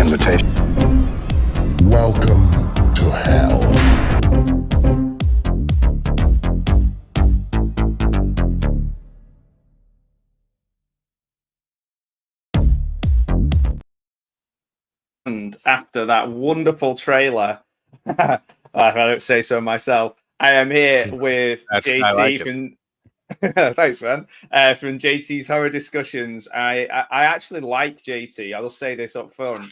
invitation. Welcome to hell. And after that wonderful trailer, if I don't say so myself, I am here with JT from thanks, man. From JT's Horror Discussions. I actually like JT. I will say this up front,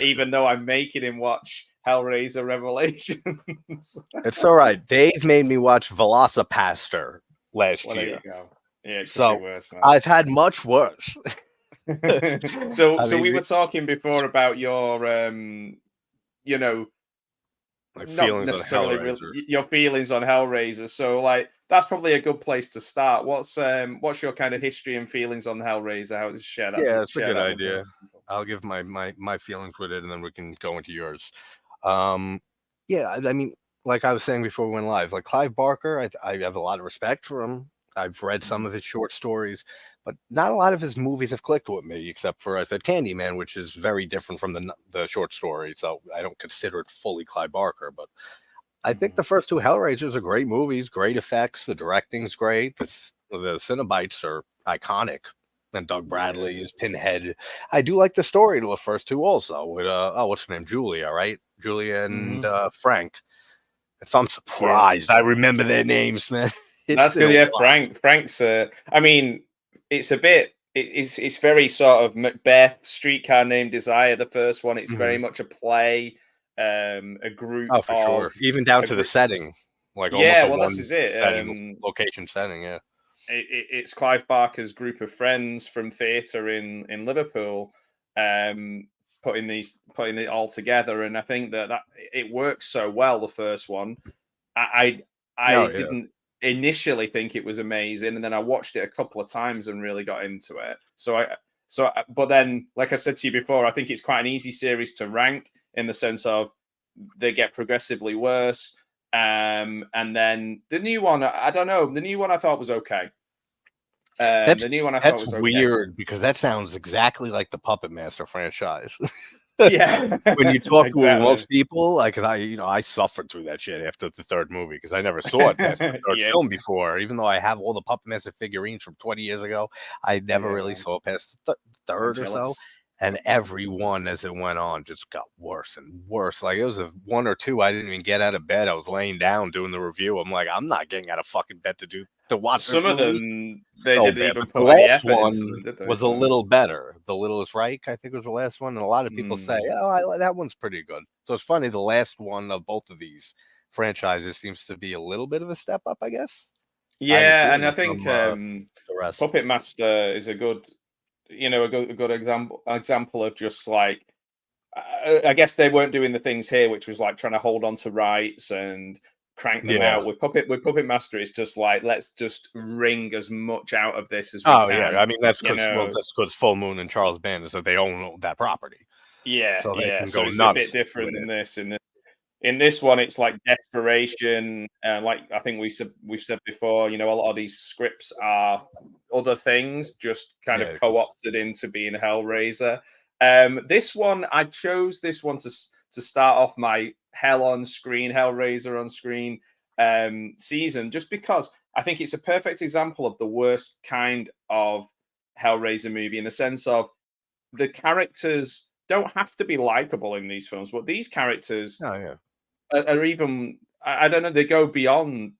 even though I'm making him watch Hellraiser Revelations. It's all right. Dave made me watch Velocipaster last year. There you go. Yeah, it so be worse, man. I've had much worse. So we were talking before about your, like not necessarily your feelings on Hellraiser. So like that's probably a good place to start. What's your kind of history and feelings on Hellraiser? How to share that? Yeah, it's a good idea. I'll give my feelings with it, and then we can go into yours. Yeah, I mean, like I was saying before we went live, like Clive Barker, I have a lot of respect for him. I've read some of his short stories, but not a lot of his movies have clicked with me, except for, I said, Candyman, which is very different from the short story. So I don't consider it fully Clive Barker, but I think the first two Hellraisers are great movies, great effects. The directing's great. The Cenobites are iconic. And Doug Bradley is Pinhead. I do like the story to the first two also with, what's her name? Julia, right? Julia and Frank. So I'm surprised. I remember their names, man. That's good. Yeah, Frank's. I mean, it's a bit. It's very sort of Macbeth, Streetcar Named Desire. The first one. It's very much a play. A group. Oh, for sure. Even down to the setting. Like this is it. Location setting. Yeah. It's Clive Barker's group of friends from theatre in Liverpool, putting it all together, and I think that it works so well. The first one, I didn't initially think it was amazing, and then I watched it a couple of times and really got into it. But then, like I said to you before, I think it's quite an easy series to rank in the sense of they get progressively worse. And then the new one, I don't know. The new one I thought was okay. The new one I thought was okay. Weird because that sounds exactly like the Puppet Master franchise. Yeah, when you talk to most people, like, cause I suffered through that shit after the third movie because I never saw it past the third film before. Even though I have all the Puppet Master figurines from 20 years ago, I never really saw it past the third or so. And every one as it went on just got worse and worse. Like it was a one or two I didn't even get out of bed. I was laying down doing the review. I'm like, I'm not getting out of fucking bed to watch some of them. They so didn't even put the last one was a little better. The Littlest Reich, I think, was the last one, and a lot of people say, "Oh, that one's pretty good." So it's funny. The last one of both of these franchises seems to be a little bit of a step up, I guess. Yeah, and I think Puppet Master is a good. A good example of just like, I guess they weren't doing the things here, which was like trying to hold on to rights and crank them out. With Puppet Master, it's just like, let's just wring as much out of this as we can. Yeah, I mean that's because Full Moon and Charles Band is that they own that property. Yeah, so it's a bit different than this. In this one, it's like desperation, like I think we've said before. A lot of these scripts are other things, just kind of co-opted into being Hellraiser. This one, I chose this one to start off my Hellraiser on screen season, just because I think it's a perfect example of the worst kind of Hellraiser movie in the sense of the characters don't have to be likable in these films, but these characters are even, I don't know, they go beyond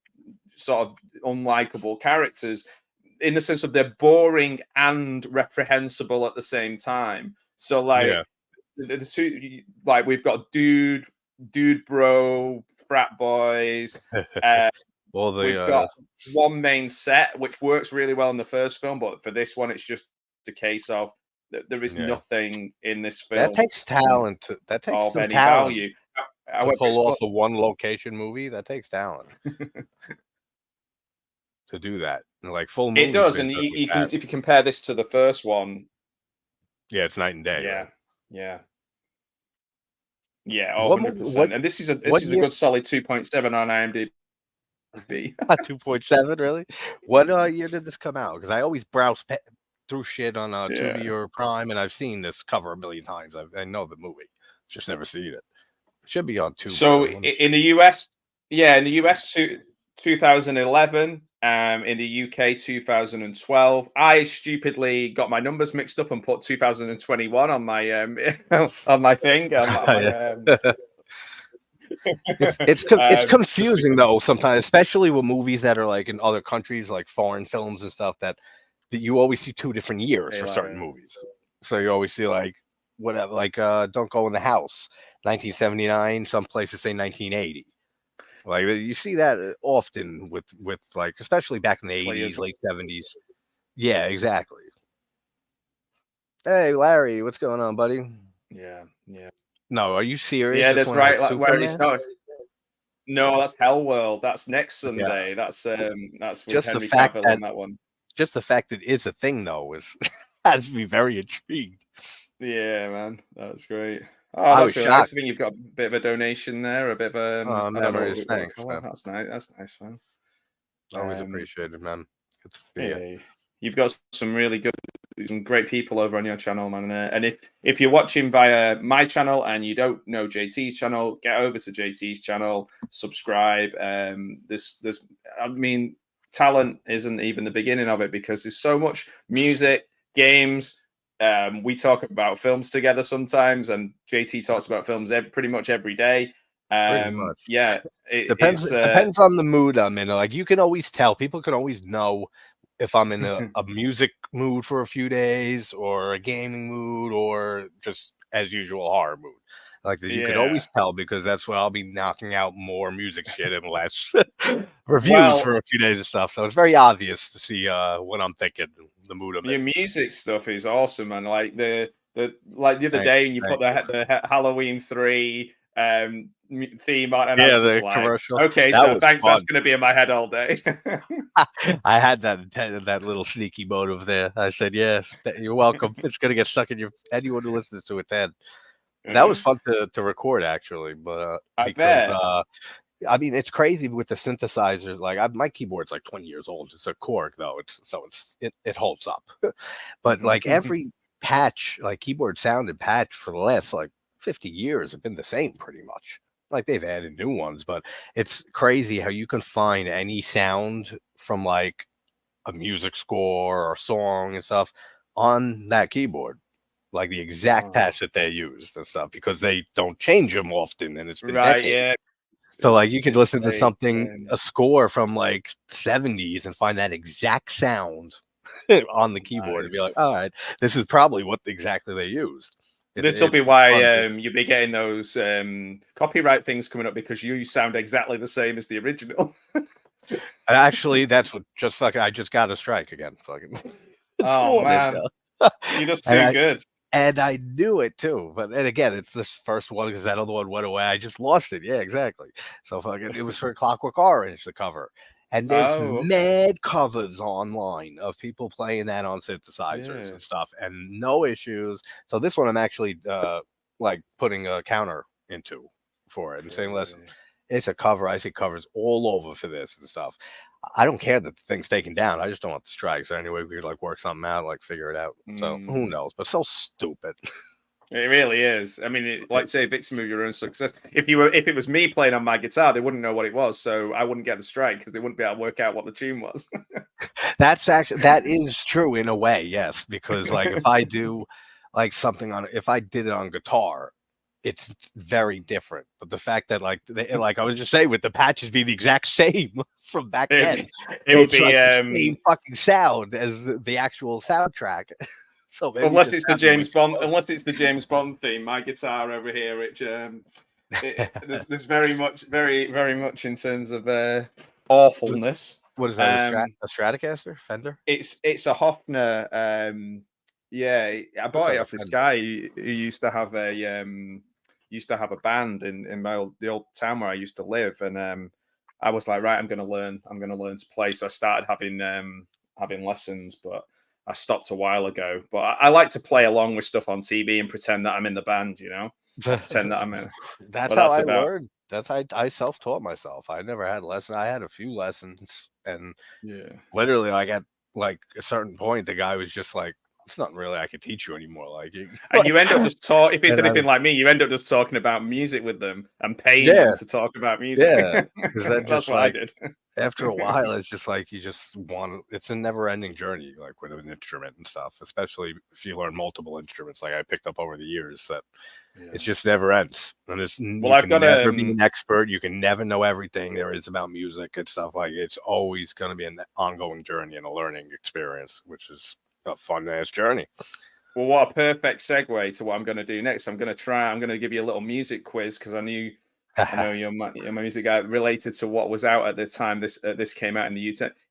sort of unlikable characters in the sense of they're boring and reprehensible at the same time. So like the two, like we've got dude bro, frat boys. We've got one main set which works really well in the first film, but for this one it's just a case of there is nothing in this film that takes talent. That takes of any talent. value. To pull off a one location movie, that takes talent to do that. Like Full Moon, it does, and if you compare this to the first one, it's night and day. Yeah, 100%. And this is a good solid 2.7 on IMDb. 2.7, really? What year did this come out? Because I always browse through shit on Tubi or Prime, and I've seen this cover a million times. I know the movie, just never seen it. Should be on Tubi. So in the US, in the US, 2011. In the UK, 2012. I stupidly got my numbers mixed up and put 2021 on my on my thing. It's confusing though sometimes, especially with movies that are like in other countries, like foreign films and stuff. That you always see 2 different years for certain movies. So you always see like whatever, like Don't Go in the House, 1979. Some places say 1980. Like you see that often with like, especially back in the 80s, late 70s. Yeah, exactly. Hey, Larry, what's going on, buddy? Yeah. No, are you serious? Yeah, that's right. Like, where he's not. No, that's Hellworld. That's next Sunday. Yeah. That's with just Henry the fact Cavill that on that one. Just the fact that it is a thing, though, has me very intrigued. Yeah, man, that's great. Oh, that's really nice. I think you've got a bit of a donation there, a bit of I don't know thanks, man. That's nice. That's nice, man. Always appreciated, man. Good to see you. You've got some really good, some great people over on your channel, man. And if you're watching via my channel and you don't know JT's channel, get over to JT's channel, subscribe. I mean, talent isn't even the beginning of it, because there's so much music, games. We talk about films together sometimes, and JT talks about films pretty much every day. Pretty much. Yeah, depends on the mood I'm in. Like, you can always tell, people can always know if I'm in a music mood for a few days, or a gaming mood, or just as usual horror mood. Like that, you could always tell, because that's what I'll be knocking out more music shit and less reviews for a few days and stuff. So it's very obvious to see what I'm thinking, the mood I'm in. Your music stuff is awesome, man. Like the other day, and you put the Halloween 3 theme on, and I was just like, commercial. Okay, so thanks. Fun. That's going to be in my head all day. I had that little sneaky motive there. I said, yes, you're welcome. It's going to get stuck in your head. Anyone who listens to it then. That was fun to record, actually, but I bet. I mean, it's crazy with the synthesizer. Like, my keyboard's like 20 years old. It's a Korg, though. It holds up. But like every patch, like keyboard sound and patch for the last like 50 years have been the same pretty much. Like, they've added new ones, but it's crazy how you can find any sound from like a music score or song and stuff on that keyboard. Like the exact patch that they used and stuff, because they don't change them often, and it's been decades. Yeah. So like you could listen to something, a score from like 70s, and find that exact sound on the keyboard and be like, all right, this is probably what exactly they used. This will be why you'll be getting those copyright things coming up, because you sound exactly the same as the original. And actually, that's what I just got a strike again. Fucking. Oh man, you're just too good. And I knew it too, and again, it's this first one because that other one went away. I just lost it. Yeah, exactly. So fucking, it was for Clockwork Orange, the cover, and there's mad covers online of people playing that on synthesizers and stuff, and no issues. So this one I'm actually like putting a counter into for it and saying, listen, it's a cover. I see covers all over for this and stuff. I don't care that the thing's taken down. I just don't want the strike. So anyway, we could like work something out, like figure it out. So who knows? But so stupid. It really is. I mean, like say, victim of your own success. If it was me playing on my guitar, they wouldn't know what it was, so I wouldn't get the strike because they wouldn't be able to work out what the tune was. That is true in a way, yes. Because like if I do like something if I did it on guitar, it's very different. But the fact that like I was just saying, with the patches being the exact same from back then, it would be like the same fucking sound as the actual soundtrack. So unless it's the James Bond theme, my guitar over here, which there's very much in terms of awfulness. What is that? A Stratocaster Fender? It's a Hofner. I bought it off this guy who used to have a band in the old town where I used to live, and I was like, right, I'm gonna learn to play. So I started having lessons, but I stopped a while ago. But I like to play along with stuff on TV and pretend that I'm in the band, you know. Pretend that I'm in. That's how I learned. That's how I self-taught myself. I never had lessons. I had a few lessons, and literally I got like a certain point, the guy was just like, "It's nothing really I could teach you anymore." Like, and you end up just if it's anything was, like me, you end up just talking about music with them and paying them yeah, to talk about music. yeah, because that That's just what I did. after a while, it's just like you just want. It's a never-ending journey, like with an instrument and stuff. Especially if you learn multiple instruments, like I picked up over the years. That it just never ends, and you I've can got never be an expert. You can never know everything there is about music and stuff. Like it's always going to be an ongoing journey and a learning experience, which is a fun-ass journey. Well, what a perfect segue to what I'm going to do next. I'm going to give you a little music quiz because I know you're my music guy related to what was out at the time this came out in the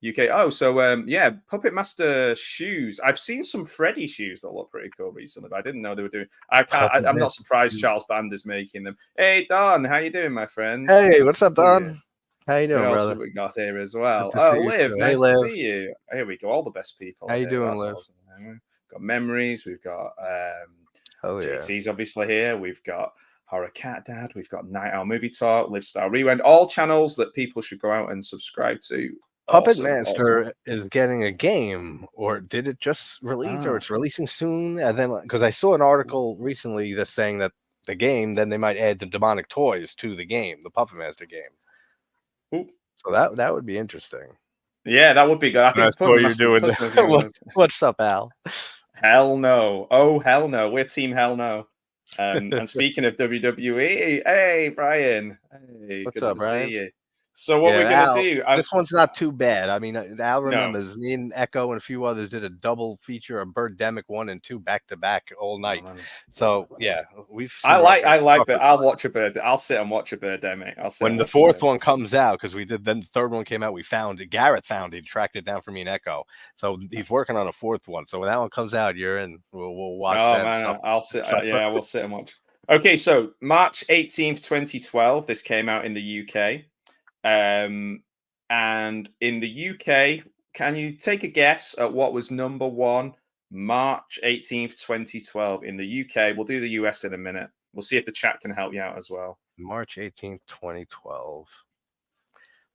UK. Oh, so yeah, Puppet Master shoes. I've seen some Freddy shoes that look pretty cool recently, but I didn't know they were doing. I'm not surprised Charles Band is making them. Hey, Don, how you doing, my friend? Hey, what's up, Don? How you doing, What else brother? have we got here as well? Good to see Oh, you Liv, too. nice Hey, to Liv. see you. Here we go. All the best people. How you doing, That's Liv? awesome. Got memories. We've got Oh yeah. JC's obviously here. We've got Horror Cat Dad. We've got Night Owl Movie Talk, Live Style Rewind. All channels that people should go out and subscribe to. Puppet Master is getting a game, or did it just release, or it's releasing soon? And then, because I saw an article recently that's saying that the game, then they might add the demonic toys to the game, the Puppet Master game. Ooh. So that would be interesting. Yeah, that would be good. I think that's what you're doing. What's up, Al? Hell no! Oh hell no! We're Team Hell no. And speaking of WWE, hey Brian, hey, what's good up, to Brian? see you. So what we're gonna do? This one's not too bad. I mean, Al remembers me and Echo and a few others did a double feature of Birdemic 1 and 2 back to back all night. So yeah, I like that. I'll watch a bird. I'll sit and watch a Birdemic. When the fourth one comes out, because we did, then the third one came out. We found it. Garrett found it. He tracked it down for me and Echo. So he's working on a fourth one. So when that one comes out, you're in. We'll watch. Oh man, I'll sit. Yeah, we'll sit and watch. Okay, so March 18th, 2012. This came out in the UK. And in the UK, can you take a guess at what was number one March 18th, 2012 in the UK? We'll do the US in a minute. We'll see if the chat can help you out as well. March 18th, 2012.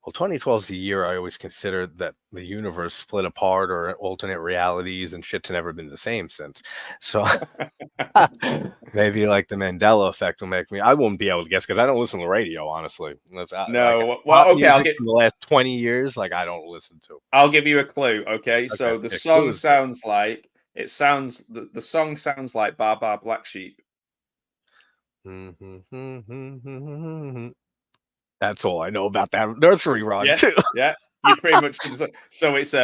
Well, 2012 is the year I always considered that the universe split apart or alternate realities and shit's never been the same since. So maybe like the Mandela effect will make me. I won't be able to guess because I don't listen to the radio, honestly. No, well, okay, I'll get for the last 20 years. Like I don't listen to. I'll give you a clue. Okay, so the song sounds like the song sounds like Bar Bar Black Sheep. That's all I know about that nursery rhyme too. Yeah, you pretty much. So it's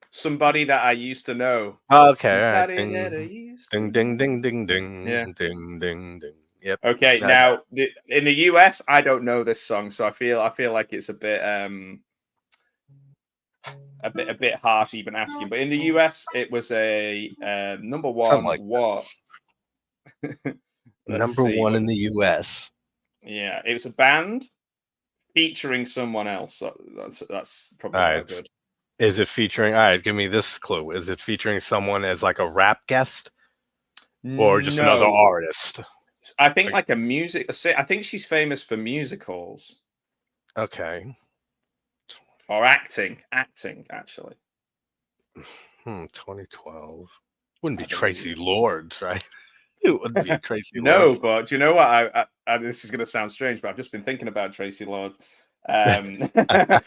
somebody that I used to know. Okay, ding, ding, ding, ding, ding, yeah. Ding, ding, ding. Yep. Okay, now in the US, I don't know this song, so I feel like it's a bit harsh even asking. But in the US, it was a number one. Like what? Number one in the US. Yeah, it was a band featuring someone else. So that's probably not good. Is it featuring? All right, give me this clue. Is it featuring someone as like a rap guest, or just another artist? I think like a music. I think she's famous for musicals. Okay. Or acting actually. 2012 wouldn't be Tracy Lords, right? It wouldn't be Tracy Lords. No, but do you know what? I this is going to sound strange, but I've just been thinking about Tracy Lord. I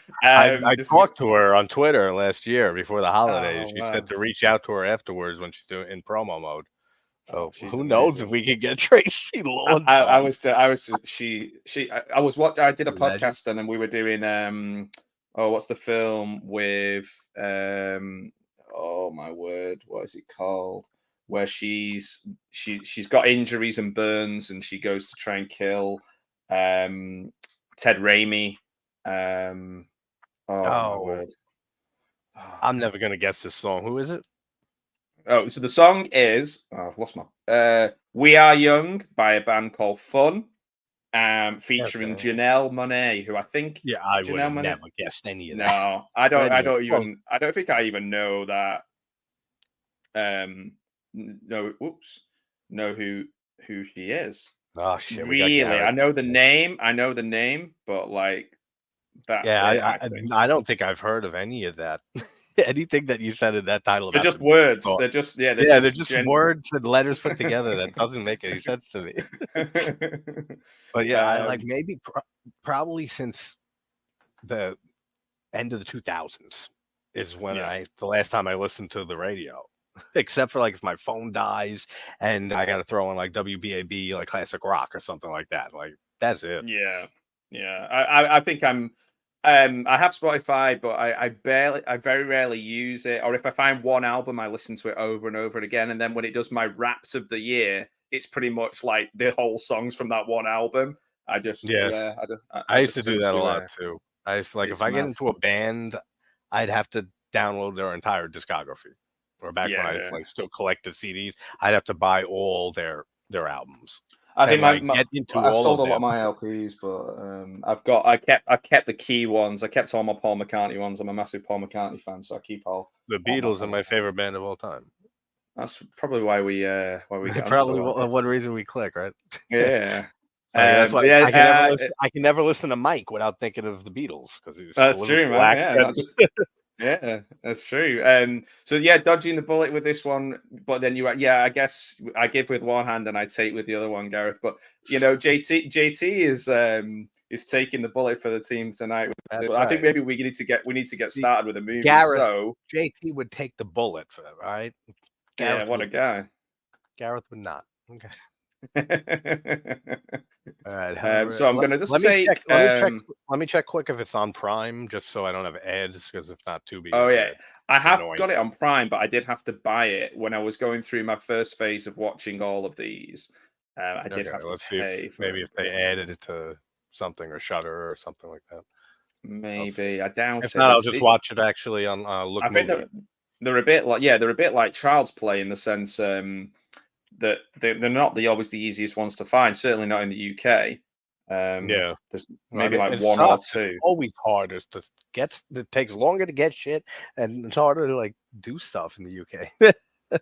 talked to her on Twitter last year before the holidays. She said to reach out to her afterwards when she's doing in promo mode. So who knows if we could get Tracy Lord? I did a podcast and then we were doing what's the film with oh my word, what is it called? Where she's got injuries and burns and she goes to try and kill Ted Raimi. My word. I'm never gonna guess this song. Who is it? Oh, so the song is I've lost my We Are Young by a band called Fun, featuring Janelle Monáe, who I think I would have never guessed any of that. No, I don't think I even know that. Know who she is. Oh shit! Really, I know the name, but like that's I don't think I've heard of any of that. anything that you said in that title. They're just words. They're just they're just words and letters put together that doesn't make any sense to me. But yeah, I like maybe probably since the end of the 2000s is when the last time I listened to the radio. Except for like if my phone dies and I got to throw in like WBAB, like classic rock or something like that. Like that's it. Yeah. I think I have Spotify, but I very rarely use it. Or if I find one album, I listen to it over and over again. And then when it does my Wrapped of the year, it's pretty much like the whole songs from that one album. I used to do that a lot too. I used to, like if I get into a band, I'd have to download their entire discography. Or back when I like still collected CDs, I'd have to buy all their albums. I think I sold a lot of my LPs, but I kept the key ones. I kept all my Paul McCartney ones. I'm a massive Paul McCartney fan, so I keep all. The Beatles are my favorite band of all time. That's probably why we get probably one reason we click, right? Yeah. That's why I can never listen to Mike without thinking of the Beatles because that's true, man. Yeah, that's true. So yeah, dodging the bullet with this one, but then I guess I give with one hand and I take with the other one, Gareth. But you know, JT is taking the bullet for the team tonight. I think maybe we need to get started with a movie. Gareth, so JT would take the bullet for that, right? Gareth what a guy. Gareth would not. Okay. All right. So I'm gonna just say, let me check quick if it's on Prime, just so I don't have ads, because if not, too big. Oh yeah, I have got it on Prime, but I did have to buy it when I was going through my first phase of watching all of these. I did have to pay. Maybe if they added it to something or Shudder or something like that. Maybe I doubt it. If not, I'll just watch it actually on Look. I think they're a bit like Child's Play in the sense that they're not always the easiest ones to find. Certainly not in the UK. There's maybe like one or two. It's always harder to get. It takes longer to get shit, and it's harder to like do stuff in the UK.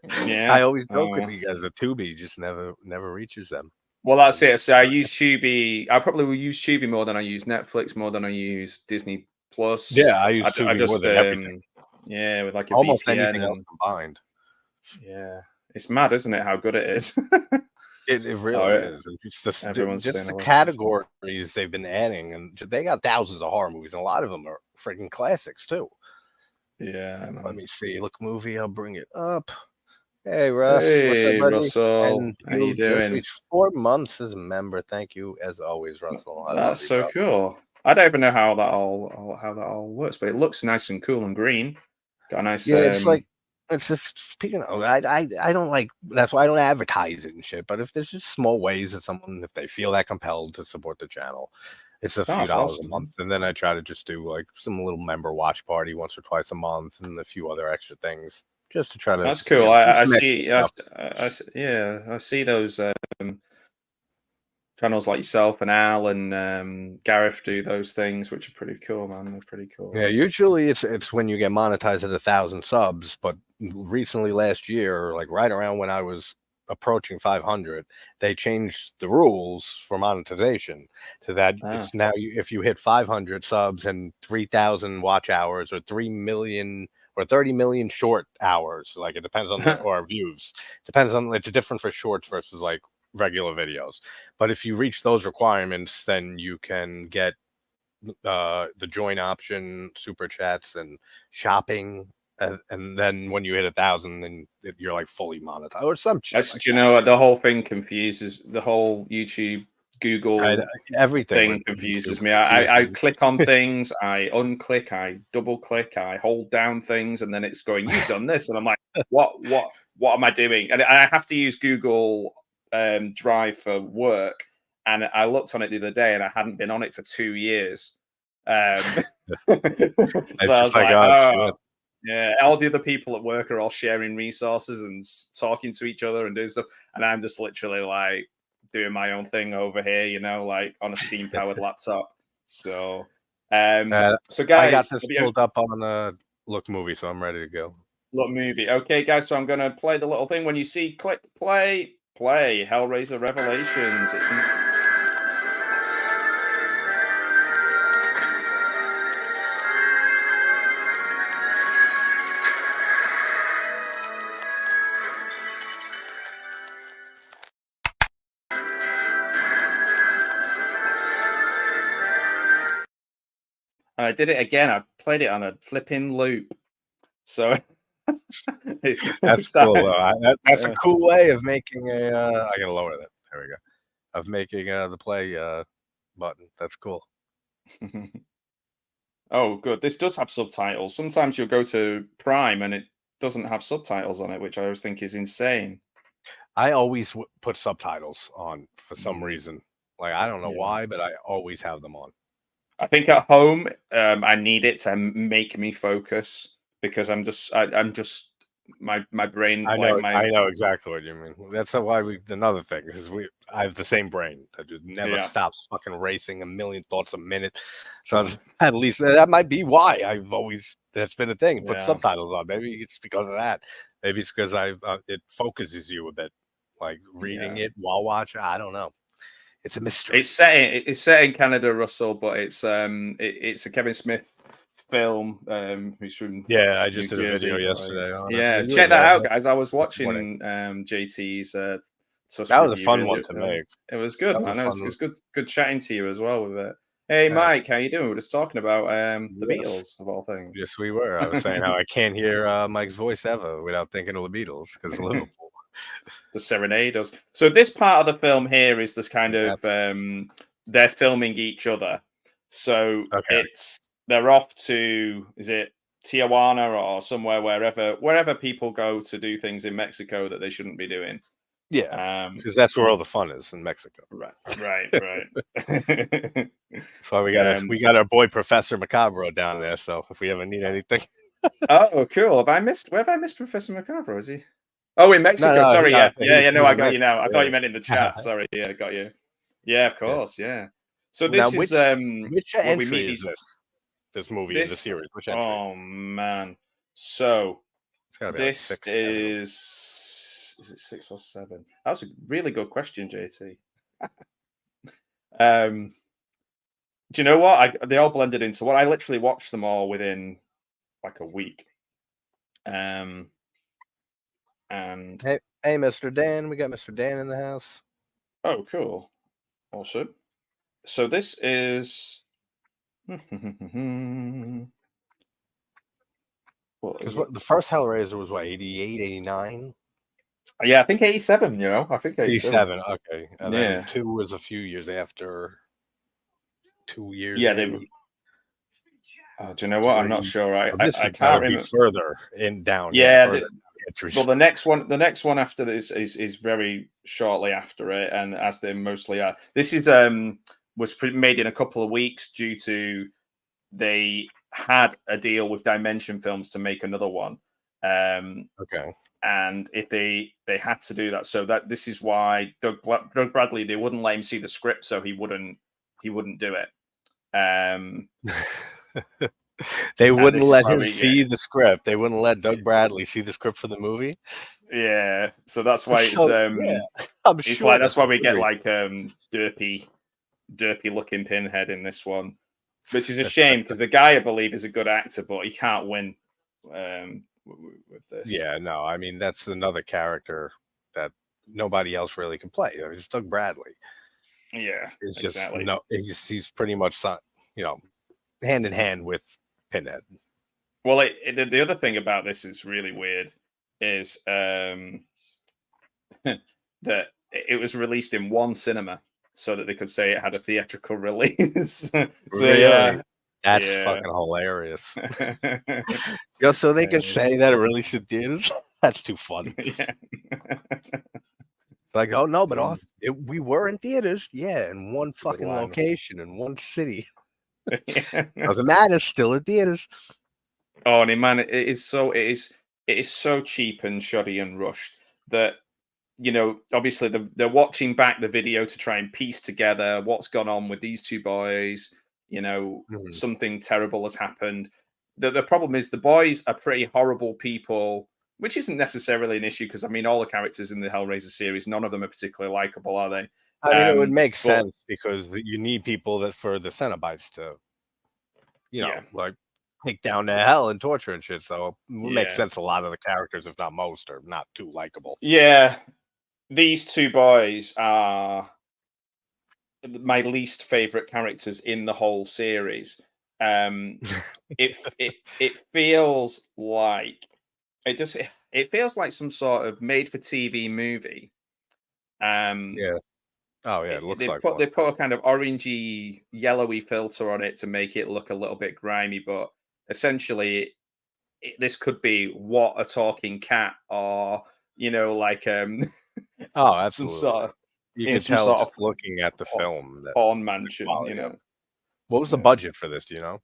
I always joke with you guys. The Tubi just never reaches them. Well, that's it. So I use Tubi. I probably will use Tubi more than I use Netflix, more than I use Disney Plus. Yeah, I use Tubi more than everything. Yeah, with like a almost VPN anything else combined. Yeah, it's mad, isn't it? How good it is. It really is. It's just the categories they've been adding, and they got thousands of horror movies, and a lot of them are freaking classics too. Yeah. Let me see. Look, movie. I'll bring it up. Hey, Russ. Hey, what's up, Russell. And how you doing? 4 months as a member. Thank you, as always, Russell. That's so cool. I don't even know how that all works, but it looks nice and cool and green. Got a nice. Yeah, it's like. It's just speaking of, I don't like, that's why I don't advertise it and shit. But if there's just small ways that someone, if they feel that compelled to support the channel, it's a few dollars a month. And then I try to just do like some little member watch party once or twice a month and a few other extra things just to try to. That's cool. I see those channels like yourself and Al and Gareth do those things, which are pretty cool, man. They're pretty cool. Yeah, usually it's when you get monetized at 1,000 subs, but recently last year, like right around when I was approaching 500, they changed the rules for monetization to that it's now if you hit 500 subs and 3,000 watch hours or 3 million or 30 million short hours, like it depends on or views, depends on, it's different for shorts versus like regular videos. But if you reach those requirements, then you can get the join option, super chats, and shopping. And then when you hit 1,000, then you're like fully monetized or some shit. You know, the whole thing confuses the whole YouTube, Google, everything confuses me. I click on things, I unclick, I double click, I hold down things, and then it's going, you've done this, and I'm like, what am I doing? And I have to use Google Drive for work, and I looked on it the other day, and I hadn't been on it for 2 years. So I was like, oh. Yeah, all the other people at work are all sharing resources and talking to each other and doing stuff, and I'm just literally like doing my own thing over here, you know, like on a steam-powered laptop. So, so guys, I got this pulled up on the Look movie, so I'm ready to go. Look movie, okay, guys. So I'm gonna play the little thing when you see click play. Hellraiser Revelations. It's And I did it again. I played it on a flipping loop. So that's cool. That's a cool way of making a. I gotta lower that. There we go. Of making the play button. That's cool. Oh, good. This does have subtitles. Sometimes you'll go to Prime and it doesn't have subtitles on it, which I always think is insane. I always put subtitles on for some reason. Like, I don't know why, but I always have them on. I think at home, I need it to make me focus because I'm just my brain. I know exactly what you mean. That's why another thing is I have the same brain that just never stops fucking racing a million thoughts a minute. So at least that might be why that's been a thing. Put subtitles on. Maybe it's because of that. Maybe it's because it focuses you a bit, like reading it while watching. I don't know. It's a mystery. It's set in Canada, Russell, but it's a Kevin Smith film. Who's from I just did a video yesterday on it. Check that out, guys. I was watching JT's. That was a fun one to make. It was good, man. It was good chatting to you as well with it. Hey, Mike, how you doing? We're just talking about the Beatles of all things. Yes, we were. I was saying how I can't hear Mike's voice ever without thinking of the Beatles because of Liverpool. The serenade us. So this part of the film here is this kind of they're filming each other. So they're off to, is it Tijuana or somewhere wherever people go to do things in Mexico that they shouldn't be doing. Yeah, because that's where all the fun is in Mexico. Right. That's why we got our boy Professor Macabro down there. So if we ever need anything. Oh, cool. Where have I missed Professor Macabro? Is he? Oh, in Mexico. No, sorry. no, No, I got you now. I thought you meant in the chat. Sorry. Yeah, I got you. Yeah, of course. Yeah. So this now, is which entry is this movie in the series? Which entry? Oh man. So this like 6, is it 6 or 7? That's a really good question, JT. Do you know what? They all blended into what I literally watched them all within like a week. And hey, Mr. Dan, we got Mr. Dan in the house. Oh, cool. Awesome. So this is because the first Hellraiser was what, 88, 89? Yeah, I think 87, I think 87. Okay. And then 2 was a few years after. 2 years. Yeah, they. Do you know what? I'm not sure. I can't remember. Further down. Yeah. Well, the next one after this is very shortly after it, and as they mostly are. This is was made in a couple of weeks due to they had a deal with Dimension Films to make another one. Okay. And if they had to do that, so that this is why Doug Bradley, they wouldn't let him see the script, so he wouldn't do it. They wouldn't let him see the script. They wouldn't let Doug Bradley see the script for the movie. Yeah, so that's why it's it's like that's why we get like derpy looking Pinhead in this one, which is a shame because the guy I believe is a good actor, but he can't win with this. Yeah, no, I mean that's another character that nobody else really can play. It's Doug Bradley. Yeah, it's just he's pretty much hand in hand with Pinhead. Well, the other thing about this is really weird is that it was released in one cinema so that they could say it had a theatrical release. Really? That's fucking hilarious. Just so they can say that it released in theaters? That's too funny. Yeah. It's like, oh no, but we were in theaters. Yeah, in one fucking location, in one city. Doesn't matter, still in theaters. Oh man, it is so cheap and shoddy and rushed that obviously they're watching back the video to try and piece together what's gone on with these two boys. Something terrible has happened. The problem is the boys are pretty horrible people, which isn't necessarily an issue because I mean all the characters in the Hellraiser series, none of them are particularly likable, are they? I mean, it would make sense because you need people for the Cenobites to, like take down to hell and torture and shit. So it would make sense. A lot of the characters, if not most, are not too likable. Yeah, these two boys are my least favorite characters in the whole series. It feels like it feels like some sort of made for TV movie. Yeah. Oh yeah, it looks like one. They put a kind of orangey, yellowy filter on it to make it look a little bit grimy, but essentially, this could be What a Talking Cat, or like Oh, some absolutely. sort of You in could some tell sort of just looking at the film that porn the mansion. quality of it. What was the budget for this? Do you know?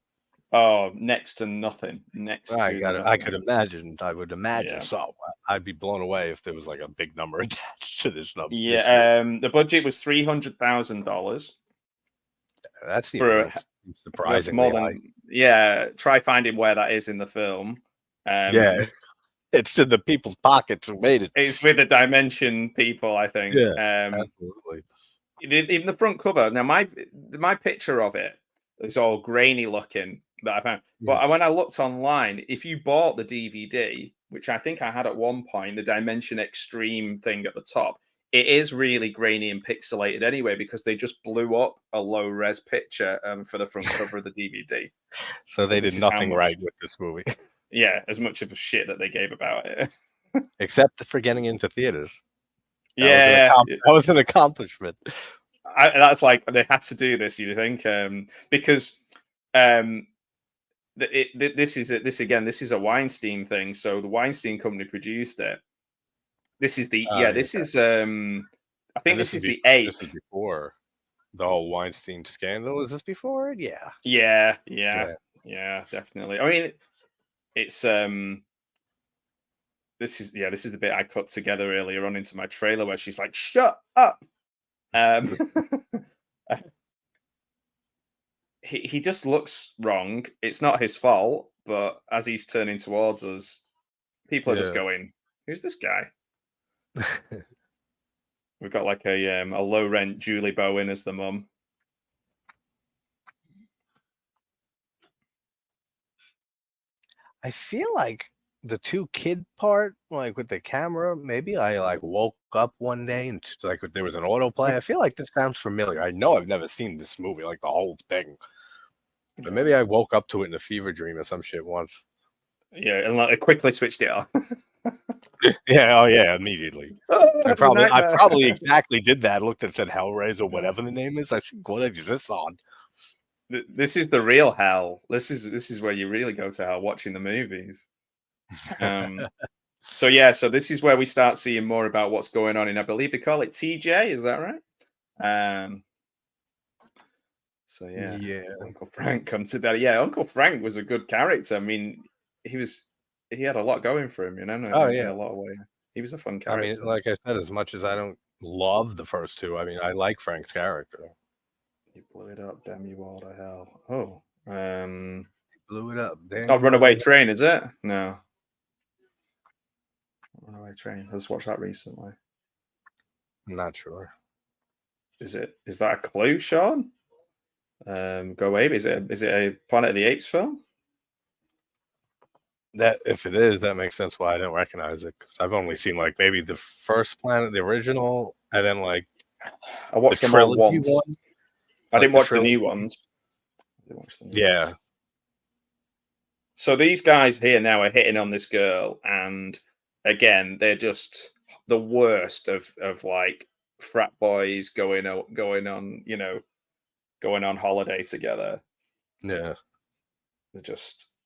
Oh, next to nothing. Next I to got it. I nothing. could imagine. I would imagine Yeah. so. I'd be blown away if there was like a big number attached to this number. Yeah. The budget was $300,000. That seems That's surprisingly more high. than. Yeah. Try finding where that is in the film. Yeah, it's in the people's pockets who made it. It's with the Dimension people, I think. Yeah, absolutely. Even the front cover. Now, my picture of it is all grainy looking that I found. But when I looked online, if you bought the DVD, which I think I had at one point, the Dimension Extreme thing at the top, it is really grainy and pixelated anyway, because they just blew up a low res picture for the front cover of the DVD. So they did nothing right with this movie. Yeah, as much of a shit that they gave about it. Except for getting into theaters. That was an accomplishment. That's like, they had to do this, you think, because this is a Weinstein thing. So the Weinstein company produced it. This is the I think this is the 8th. This is before the whole Weinstein scandal. Is this before it? Yeah. Yeah, definitely. I mean, it's this is the bit I cut together earlier on into my trailer where she's like, "Shut up." He just looks wrong. It's not his fault, but as he's turning towards us, people are just going, "Who's this guy?" We've got like a low rent Julie Bowen as the mum. I feel like the 2 kid part, like with the camera, maybe I like woke up one day and like there was an autoplay. I feel like this sounds familiar. I know I've never seen this movie, like the whole thing. But maybe I woke up to it in a fever dream or some shit once. Yeah, and like I quickly switched it off. Yeah, immediately. I probably exactly did that. Looked and said Hellraiser, whatever the name is. I said, what is this on? This is the real hell. This is where you really go to hell, watching the movies. So this is where we start seeing more about what's going on, and I believe they call it TJ. Is that right? So yeah, Uncle Frank comes to that. Yeah, Uncle Frank was a good character. I mean, he had a lot going for him, in a lot of ways. He was a fun character. I mean, like I said, as much as I don't love the first 2, I mean, I like Frank's character. You blew it up, damn you all to hell. Oh, blew it up. Runaway Train, is it? No. Runaway Train. Let's watch that recently. I'm not sure. Is that a clue, Sean? Go away. Is it a Planet of the Apes film? That if it is, that makes sense why I don't recognize it, because I've only seen like maybe the first Planet, the original, and then like I watched them all once. I didn't watch the new ones. Yeah. So these guys here now are hitting on this girl, and again, they're just the worst of like frat boys going on holiday together. Yeah.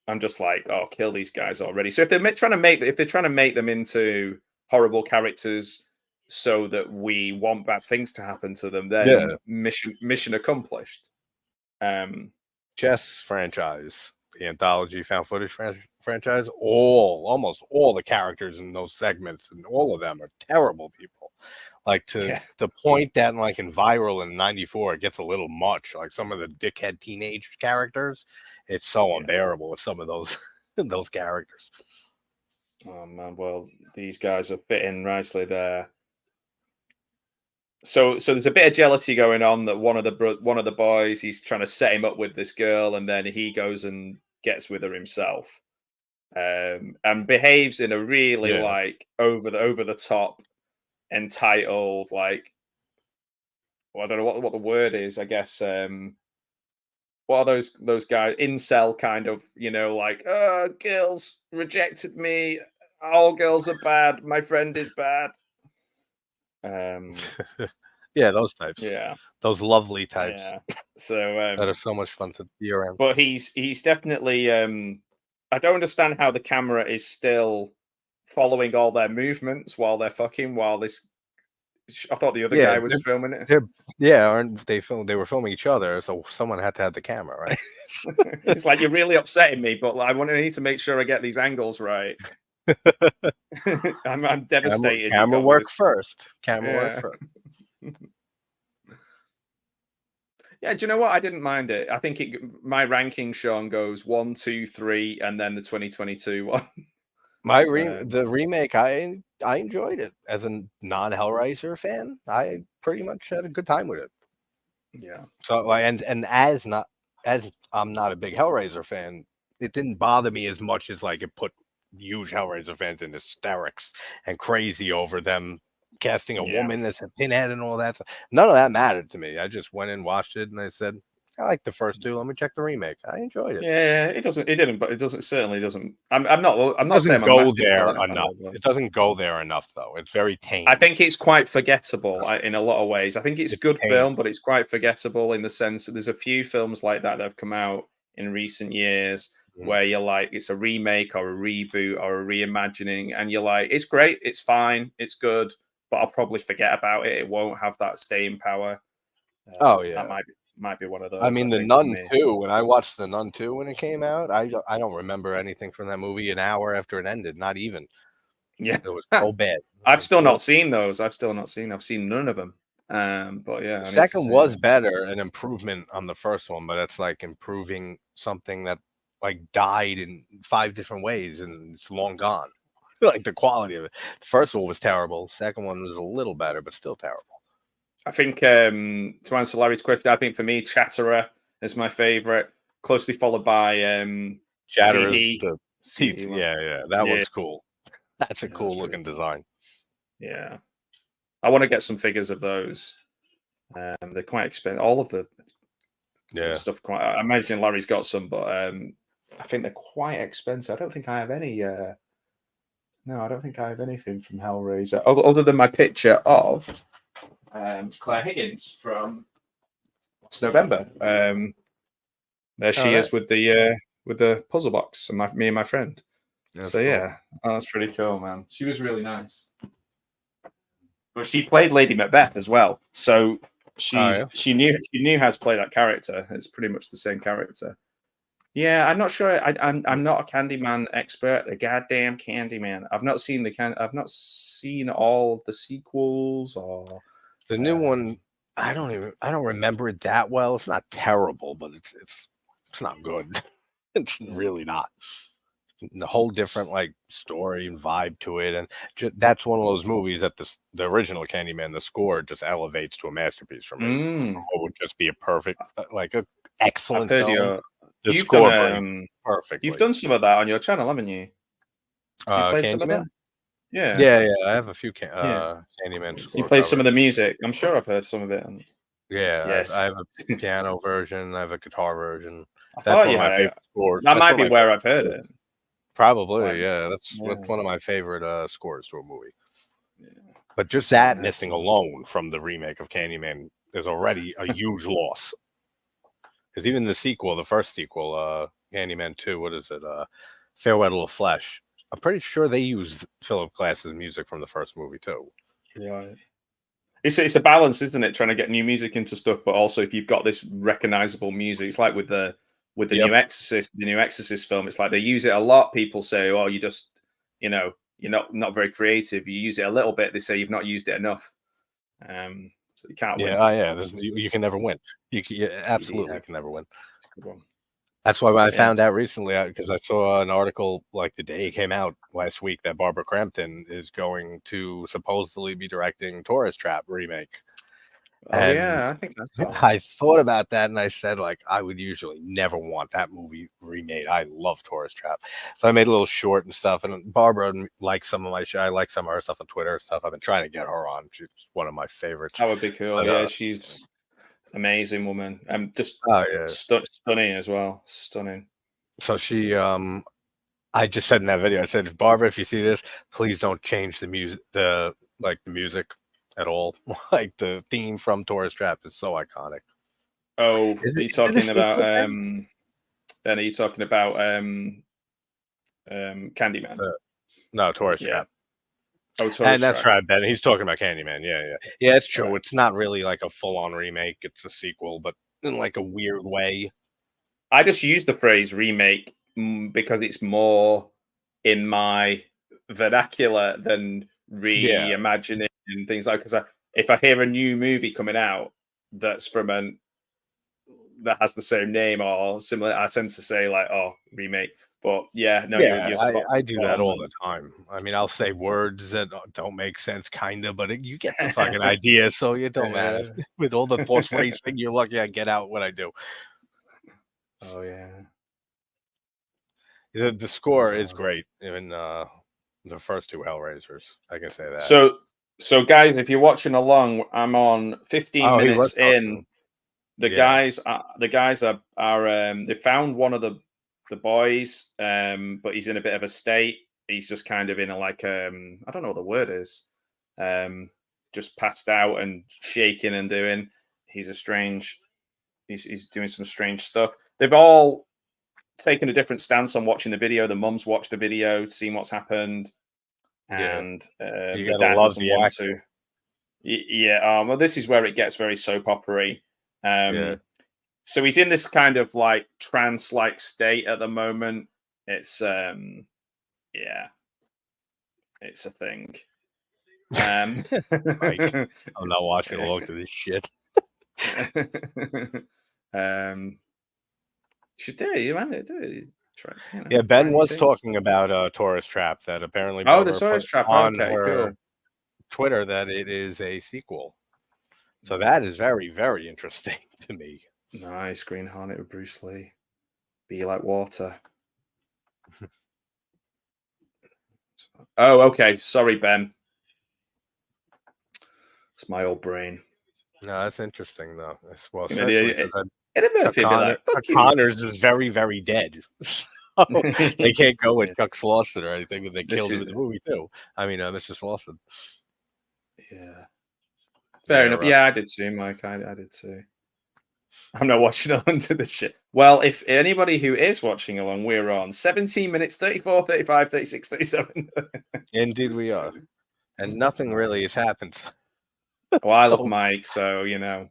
I'm just like, oh, kill these guys already. So if they're trying to make them into horrible characters so that we want bad things to happen to them, then mission accomplished. Chess franchise, the anthology found footage franchise, almost all the characters in those segments, and all of them are terrible people. Like to the point that like in Viral in '94, it gets a little much. Like some of the dickhead teenage characters, it's so unbearable with some of those those characters. Oh man, well, these guys are fitting nicely there. So there's a bit of jealousy going on that one of the boys, he's trying to set him up with this girl, and then he goes and gets with her himself, and behaves in a really like over the top, entitled, like, well, I don't know what the word is. I guess what are those guys, incel kind of, you know, like, girls rejected me, all girls are bad, my friend is bad. Yeah, those types. Yeah, those lovely types. Yeah. So that are so much fun to be around. But he's definitely. I don't understand how the camera is still following all their movements while they're fucking. While this, I thought the other guy was filming it. Aren't they filmed? They were filming each other, so someone had to have the camera, right? It's like, you're really upsetting me, but I need to make sure I get these angles right. I'm devastated. Camera work first. Camera work first. Yeah, do you know what? I didn't mind it. I think my ranking, Sean, goes 1, 2, 3, and then the 2022 one. The remake, I enjoyed it as a non-Hellraiser fan. I pretty much had a good time with it. Yeah. So and as I'm not a big Hellraiser fan, it didn't bother me as much as like it put huge Hellraiser fans in hysterics and crazy over them casting a woman as a pinhead and all that. None of that mattered to me. I just went and watched it, and I said, I like the first two. Let me check the remake. I enjoyed it. Yeah, it didn't, but it certainly doesn't. I'm not saying go there enough. It doesn't go there enough, though. It's very tame. I think it's quite forgettable in a lot of ways. I think it's a good film, but it's quite forgettable in the sense that there's a few films like that have come out in recent years where you're like, it's a remake or a reboot or a reimagining, and you're like, it's great, it's fine, it's good, but I'll probably forget about it. It won't have that staying power. That might be one of those. I mean, The Nun 2, when I watched The Nun 2 when it came out, I don't remember anything from that movie an hour after it ended, not even. Yeah. It was so bad. I've still not seen those. I've seen none of them. But yeah. The second was better, an improvement on the first one, but it's like improving something that like died in 5 different ways and it's long gone. Like the quality of it. The first one was terrible. Second one was a little better, but still terrible. I think to answer Larry's question, I think for me, Chatterer is my favorite, closely followed by Chatterer. CD one. Yeah. That one's cool. That's a cool looking design. Yeah. I want to get some figures of those. They're quite expensive. All of the stuff quite. I imagine Larry's got some, but I think they're quite expensive. I don't think I have any. No, I don't think I have anything from Hellraiser other than my picture of Claire Higgins from November. There she is with the puzzle box, and me and my friend. That's cool. Yeah, that's pretty cool, man. She was really nice. But she played Lady Macbeth as well, so she knew how to play that character. It's pretty much the same character. Yeah, I'm not sure. I'm not a Candyman expert. The goddamn Candyman. I've not seen I've not seen all of the sequels or the new one. I don't remember it that well. It's not terrible, but it's not good. It's really not. A whole different like story and vibe to it, and that's one of those movies that the original Candyman, the score just elevates to a masterpiece for me. It would just be a perfect, like a excellent film. You've done perfect. You've done some of that on your channel, haven't you? You played some of that? Yeah. I have a few Candyman scores. You played some of the music. I'm sure I've heard some of it. Yes. I have a piano version. I have a guitar version. That's one of my favorite scores. That might be where I've heard it. Probably, yeah. That's one of my favorite scores to a movie. Yeah. But just that missing alone from the remake of Candyman is already a huge loss. Because even the first sequel, Candyman 2, what is it? Farewell to Flesh. I'm pretty sure they used Philip Glass's music from the first movie too. Yeah. It's a balance, isn't it? Trying to get new music into stuff, but also if you've got this recognizable music, it's like with the new Exorcist film, it's like they use it a lot. People say, "Oh, you just, you're not very creative. You use it a little bit." They say you've not used it enough. So you can't win. You can never win. You absolutely can never win. That's why I found out recently, because I saw an article like the day it came out last week that Barbara Crampton is going to supposedly be directing Tourist Trap remake. I think that's. I thought about that and I said, like, I would usually never want that movie remade. I love Tourist Trap, so I made a little short and stuff. And Barbara likes some of my show. I like some of her stuff on Twitter and stuff. I've been trying to get her on. She's one of my favorites. That would be cool. But, she's. amazing woman. Just stunning as well. Stunning. So she, I just said in that video, I said, Barbara, if you see this, please don't change the music, the music at all. Like the theme from Tourist Trap is so iconic. Oh, are you talking about Ben? Are you talking about Candyman? No, Tourist Trap. Oh, Tourist and that's Trap. right, Ben. He's talking about Candyman. Yeah. It's true. Right. It's not really like a full-on remake. It's a sequel, but in like a weird way. I just use the phrase remake because it's more in my vernacular than reimagining and things like. Because if I hear a new movie coming out that's from that has the same name or similar, I tend to say like, "Oh, remake." But you're I do that all the time. I mean, I'll say words that don't make sense, kind of, but you get the fucking idea, so it don't matter. With all the horse racing, you're lucky I get out what I do. Oh yeah. The score is great in the first two Hellraisers. I can say that. So guys, if you're watching along, I'm on 15 minutes in. The guys are they found one of the boys, but he's in a bit of a state. He's just kind of in a I don't know what the word is, just passed out and shaking and doing. He's doing some strange stuff. They've all taken a different stance on watching the video. The mum's watched the video, seen what's happened, and the dad doesn't want to. Yeah, well, this is where it gets very soap opera-y. So he's in this kind of like trance-like state at the moment. It's it's a thing. Like, I'm not watching along to this shit. Should do you man? Try, Ben was talking about Tourist Trap that apparently the Tourist Trap on her Twitter that it is a sequel. So that is very, very interesting to me. Nice. Green Hornet with Bruce Lee. Be like water. Oh, okay. Sorry, Ben. It's my old brain. No, that's interesting though. Well, Chuck Connors is very, very dead. So they can't go with Chuck Slauson or anything, but they killed him in the movie too. I mean, Mr. Slauson. Yeah. Fair enough. Yeah, I did too, Mike. I did too. I'm not watching along to the shit. Well, if anybody who is watching along, we're on 17 minutes, 34, 35, 36, 37. Indeed we are. And nothing really has happened. Well, I love Mike, so, you know.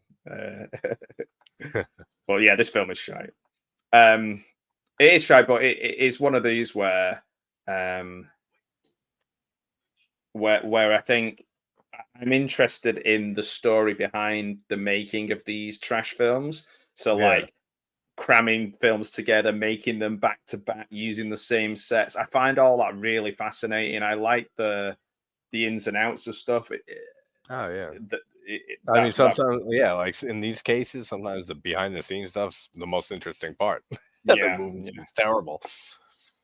But yeah, this film is shite. It is shite, but it is one of these where I think I'm interested in the story behind the making of these trash films. So like cramming films together, making them back to back, using the same sets. I find all that really fascinating. I like the ins and outs of stuff. I mean, sometimes, like in these cases, sometimes the behind the scenes stuff's the most interesting part. Yeah, it's terrible.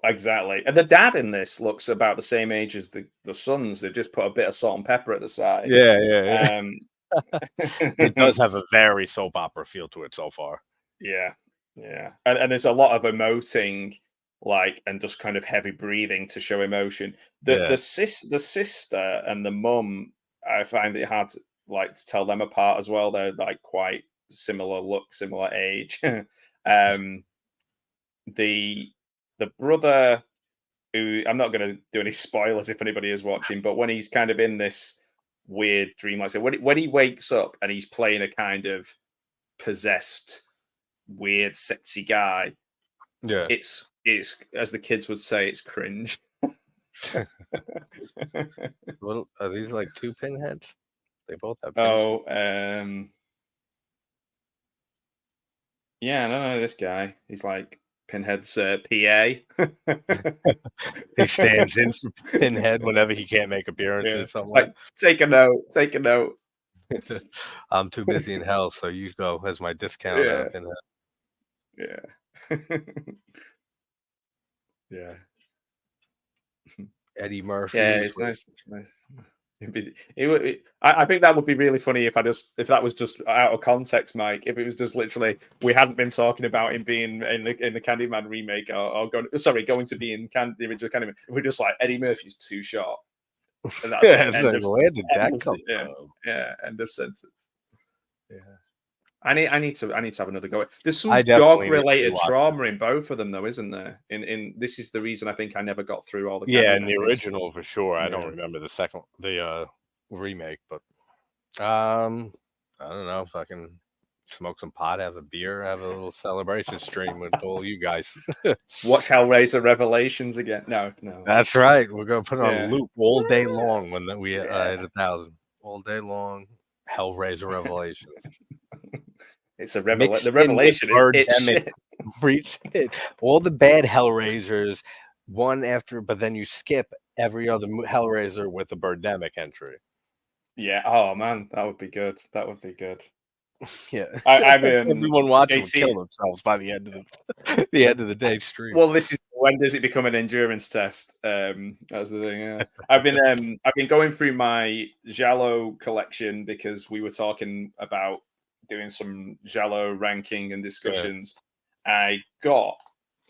Exactly. And the dad in this looks about the same age as the sons. They've just put a bit of salt and pepper at the side. Yeah. It does have a very soap opera feel to it so far. Yeah. And there's a lot of emoting, like, and just kind of heavy breathing to show emotion. The sister and the mum, I find it hard to tell them apart as well. They're like quite similar look, similar age. The brother, who I'm not going to do any spoilers if anybody is watching, but when he's kind of in this weird dream, like when he wakes up and he's playing a kind of possessed, weird, sexy guy, it's as the kids would say, it's cringe. Well, are these like two pinheads? They both have pinheads. No, this guy, he's like Pinhead's PA. He stands in for Pinhead whenever he can't make appearances. It's like, take a note. I'm too busy in hell, so you go as my discount Pinhead. Yeah. Eddie Murphy. Yeah, it's nice. I think that would be really funny if that was just out of context, Mike. If it was just literally we hadn't been talking about him being in the Candyman remake or going to be in the original Candyman. If we're just like Eddie Murphy's too short, and that's it. Where did that come from? Yeah, end of sentence. Yeah. I need to have another go. There's some dog-related trauma in both of them, though, isn't there? In this is the reason I think I never got through all the in the original for sure. I don't remember the remake, but I don't know if I can smoke some pot, have a beer, have a little celebration stream with all you guys. Watch Hellraiser Revelations again. No, that's right. We're gonna put it on loop all day long when we hit 1,000 all day long. Hellraiser Revelations. It's a revelation. The revelation is shit. All the bad Hellraisers, one after, but then you skip every other Hellraiser with a Birdemic entry. Yeah. Oh man, that would be good. That would be good. Yeah. Everyone watching would kill themselves by the end of the end of the day stream. Well, this is when does it become an endurance test? That's the thing. Yeah. I've been going through my Giallo collection because we were talking about doing some Giallo ranking and discussions. Yeah.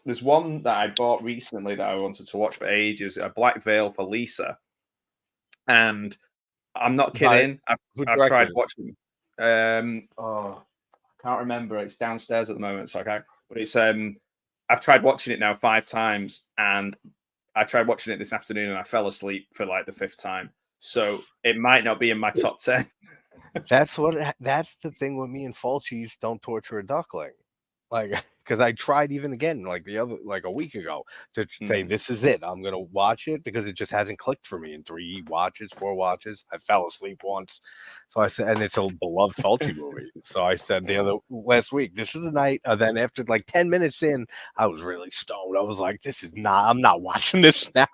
There's one that I bought recently that I wanted to watch for ages, a Black Veil for Lisa. And I'm not kidding. I've tried watching. I can't remember. It's downstairs at the moment, so okay. But it's I've tried watching it now 5 times, and I tried watching it this afternoon, and I fell asleep for like the 5th time. So it might not be in my top 10. That's the thing with me and Fulci's Don't Torture a Duckling. Like, because I tried even again, like a week ago, to say this is it. I'm gonna watch it because it just hasn't clicked for me in 4 watches. I fell asleep once, so I said, and it's a beloved Fulci movie. So I said last week, this is the night. And then after like 10 minutes in, I was really stoned. I was like, I'm not watching this now.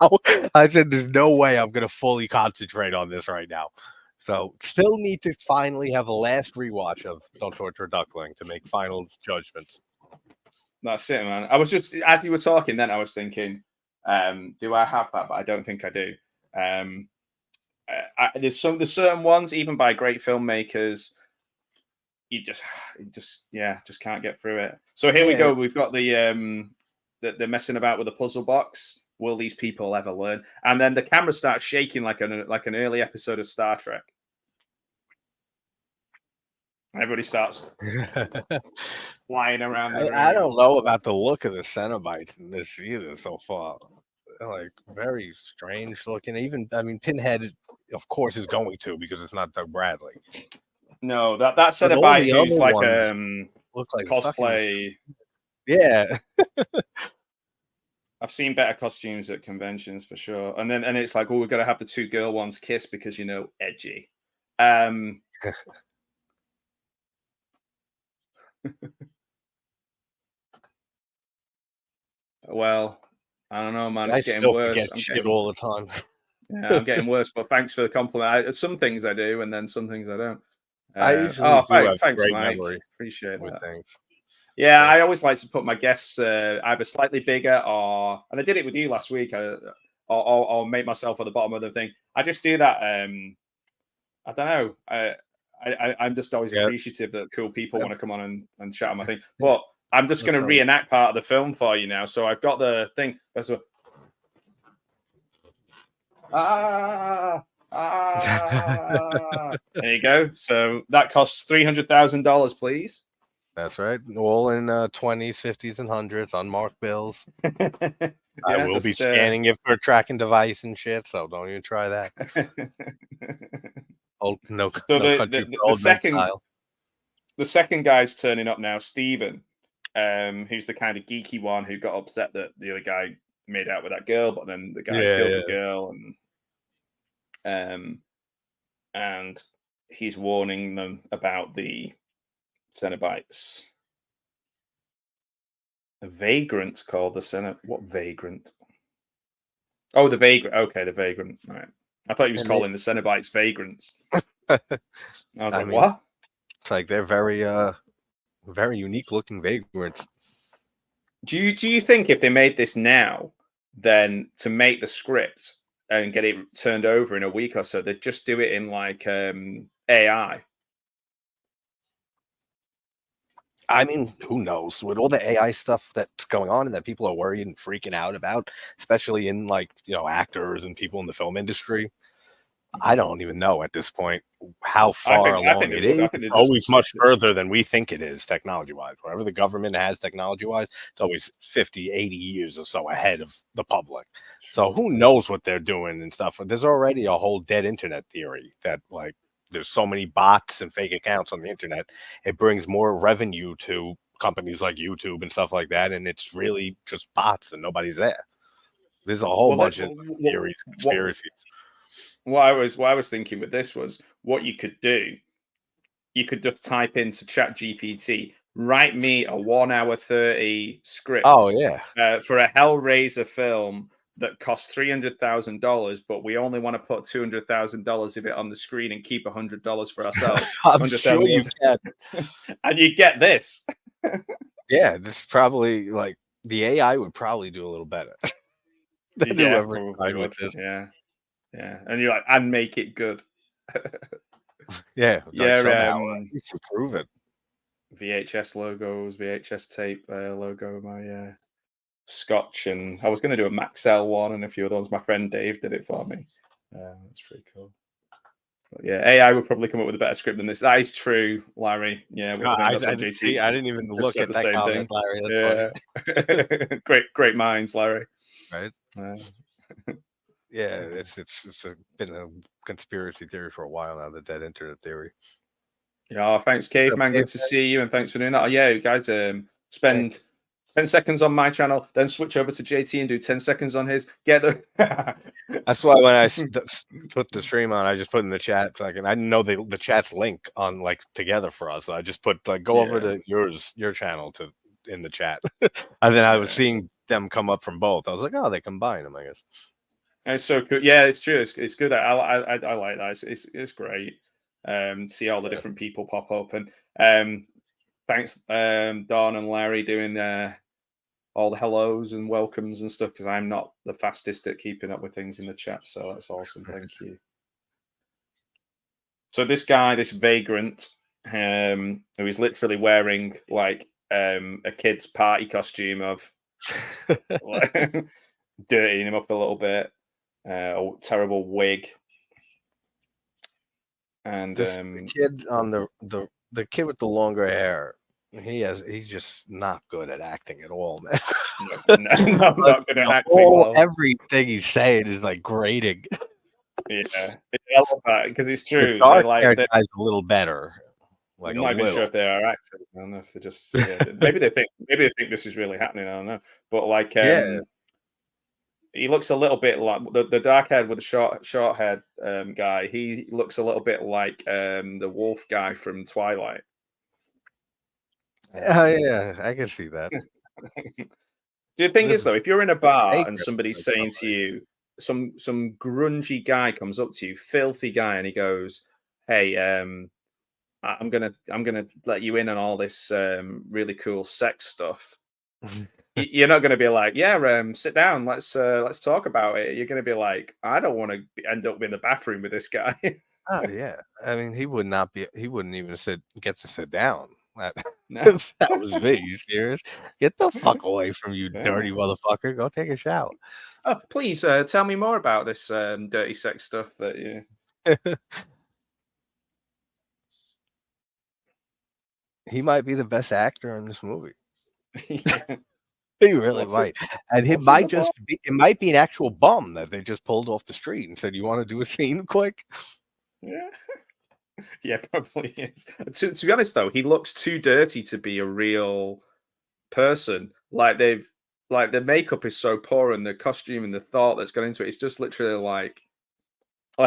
I said, there's no way I'm gonna fully concentrate on this right now. So still need to finally have a last rewatch of Don't Torture a Duckling to make final judgments. That's it, man. I was just, as you were talking then, I was thinking, do I have that? But I don't think I do. There's certain ones, even by great filmmakers, you just can't get through it. So here we go. We've got the they're messing about with the puzzle box. Will these people ever learn? And then the camera starts shaking like an early episode of Star Trek. Everybody starts flying around. I don't know about the look of the Cenobites in this either so far. They're like very strange looking. Even, I mean, Pinhead, of course, is going to because it's not Doug Bradley. No, that Cenobite who's like look like cosplay. Yeah. I've seen better costumes at conventions for sure. And it's like, we've got to have the 2 girl ones kiss because, edgy. Well, I don't know, man. It's getting worse. I'm shit all the time. Yeah, I'm getting worse. But thanks for the compliment. Some things I do, and then some things I don't. I usually thanks, Mike. Appreciate that. Things. Yeah, I always like to put my guests either slightly bigger and I did it with you last week, or make myself at the bottom of the thing. I just do that. I don't know. I'm just always appreciative that cool people want to come on and chat on my thing. But I'm just going to reenact part of the film for you now. So I've got the thing. There you go. So that costs $300,000, please. That's right. All in 20s, 50s, and 100s, unmarked bills. I will be scanning it for a tracking device and shit, so don't even try that. No country for old men style. The second guy's turning up now, Stephen, who's the kind of geeky one who got upset that the other guy made out with that girl, but then the guy killed the girl, and he's warning them about the Cenobites. A vagrant called the Cenobite. What vagrant? Oh, the vagrant. Okay, the vagrant. All right. I thought he was calling the Cenobites vagrants. I was like, what? It's like they're very, very unique looking vagrants. Do you think if they made this now, then to make the script, and get it turned over in a week or so. They'd just do it in like AI. I mean, who knows? With all the AI stuff that's going on and that people are worried and freaking out about, especially in like, actors and people in the film industry, I don't even know at this point how far along it is. It's always much further than we think it is technology-wise. Whatever the government has technology-wise, it's always 50, 80 years or so ahead of the public. So who knows what they're doing and stuff. There's already a whole dead internet theory that, like, there's so many bots and fake accounts on the internet. It brings more revenue to companies like YouTube and stuff like that, and it's really just bots and nobody's there. There's a whole bunch of theories, conspiracies. What I was thinking with this was what you could do. You could just type into ChatGPT, write me a 1 hour 30 script. Oh yeah, for a Hellraiser film that costs $300,000, but we only want to put $200,000 of it on the screen and keep $100 for ourselves. I'm sure you can, and you get this. Yeah, this is probably like the AI would probably do a little better. Yeah, probably would. Yeah, and you're like, and make it good. Yeah, somehow you should prove it. VHS logos, VHS tape logo, my Scotch, and I was going to do a Maxell one and a few of those. My friend Dave did it for me. That's pretty cool. But yeah, AI would probably come up with a better script than this. That is true, Larry. Yeah, I didn't even look at that comment, Larry. That's yeah, great minds, Larry. Right. Yeah, it's been a conspiracy theory for a while now. The dead internet theory. Yeah, thanks, Caveman. Good to see you, and thanks for doing that. Oh, yeah, you guys, spend 10 seconds on my channel, then switch over to JT and do 10 seconds on his. Get the. That's why when I put the stream on, I just put in the chat. Like, and I didn't know the chat's link on like together for us. So I just put like go over to your channel in the chat, and then I was seeing them come up from both. I was like, oh, they combine them, I guess. It's so cool. Yeah, it's true. It's good. I like that. It's great. See all the different people pop up, and thanks, Dawn and Larry doing all the hellos and welcomes and stuff, because I'm not the fastest at keeping up with things in the chat. So that's awesome. Thank you. So this guy, this vagrant, who is literally wearing like a kid's party costume of like, dirtying him up a little bit. A terrible wig, and the kid on the kid with the longer hair. He's just not good at acting at all, man. No, not good at acting. Everything he's saying is like grating. Yeah, I love that because it's true. The dark hair guy's a little better. Like, I'm not even sure if they are actors. I don't know if they're just maybe they think this is really happening. I don't know, but like he looks a little bit like the dark haired with the short haired guy. He looks a little bit like the wolf guy from Twilight. Yeah, I can see that. The thing is, though, if you're in a bar and somebody's saying to you, some grungy guy comes up to you, filthy guy, and he goes, "Hey, I'm gonna let you in on all this really cool sex stuff." You're not going to be like, yeah, sit down. Let's talk about it. You're going to be like, I don't want to end up in the bathroom with this guy. Oh yeah, I mean, he wouldn't even get to sit down. That was me. You serious? Get the fuck away from you, dirty motherfucker. Go take a shower. Oh, please tell me more about this dirty sex stuff that you. He might be the best actor in this movie. Yeah. He really might. And it might be an actual bum that they just pulled off the street and said, "You want to do a scene quick?" Yeah. Yeah, probably is. To be honest, though, he looks too dirty to be a real person. Like the makeup is so poor, and the costume and the thought that's gone into it. It's just literally like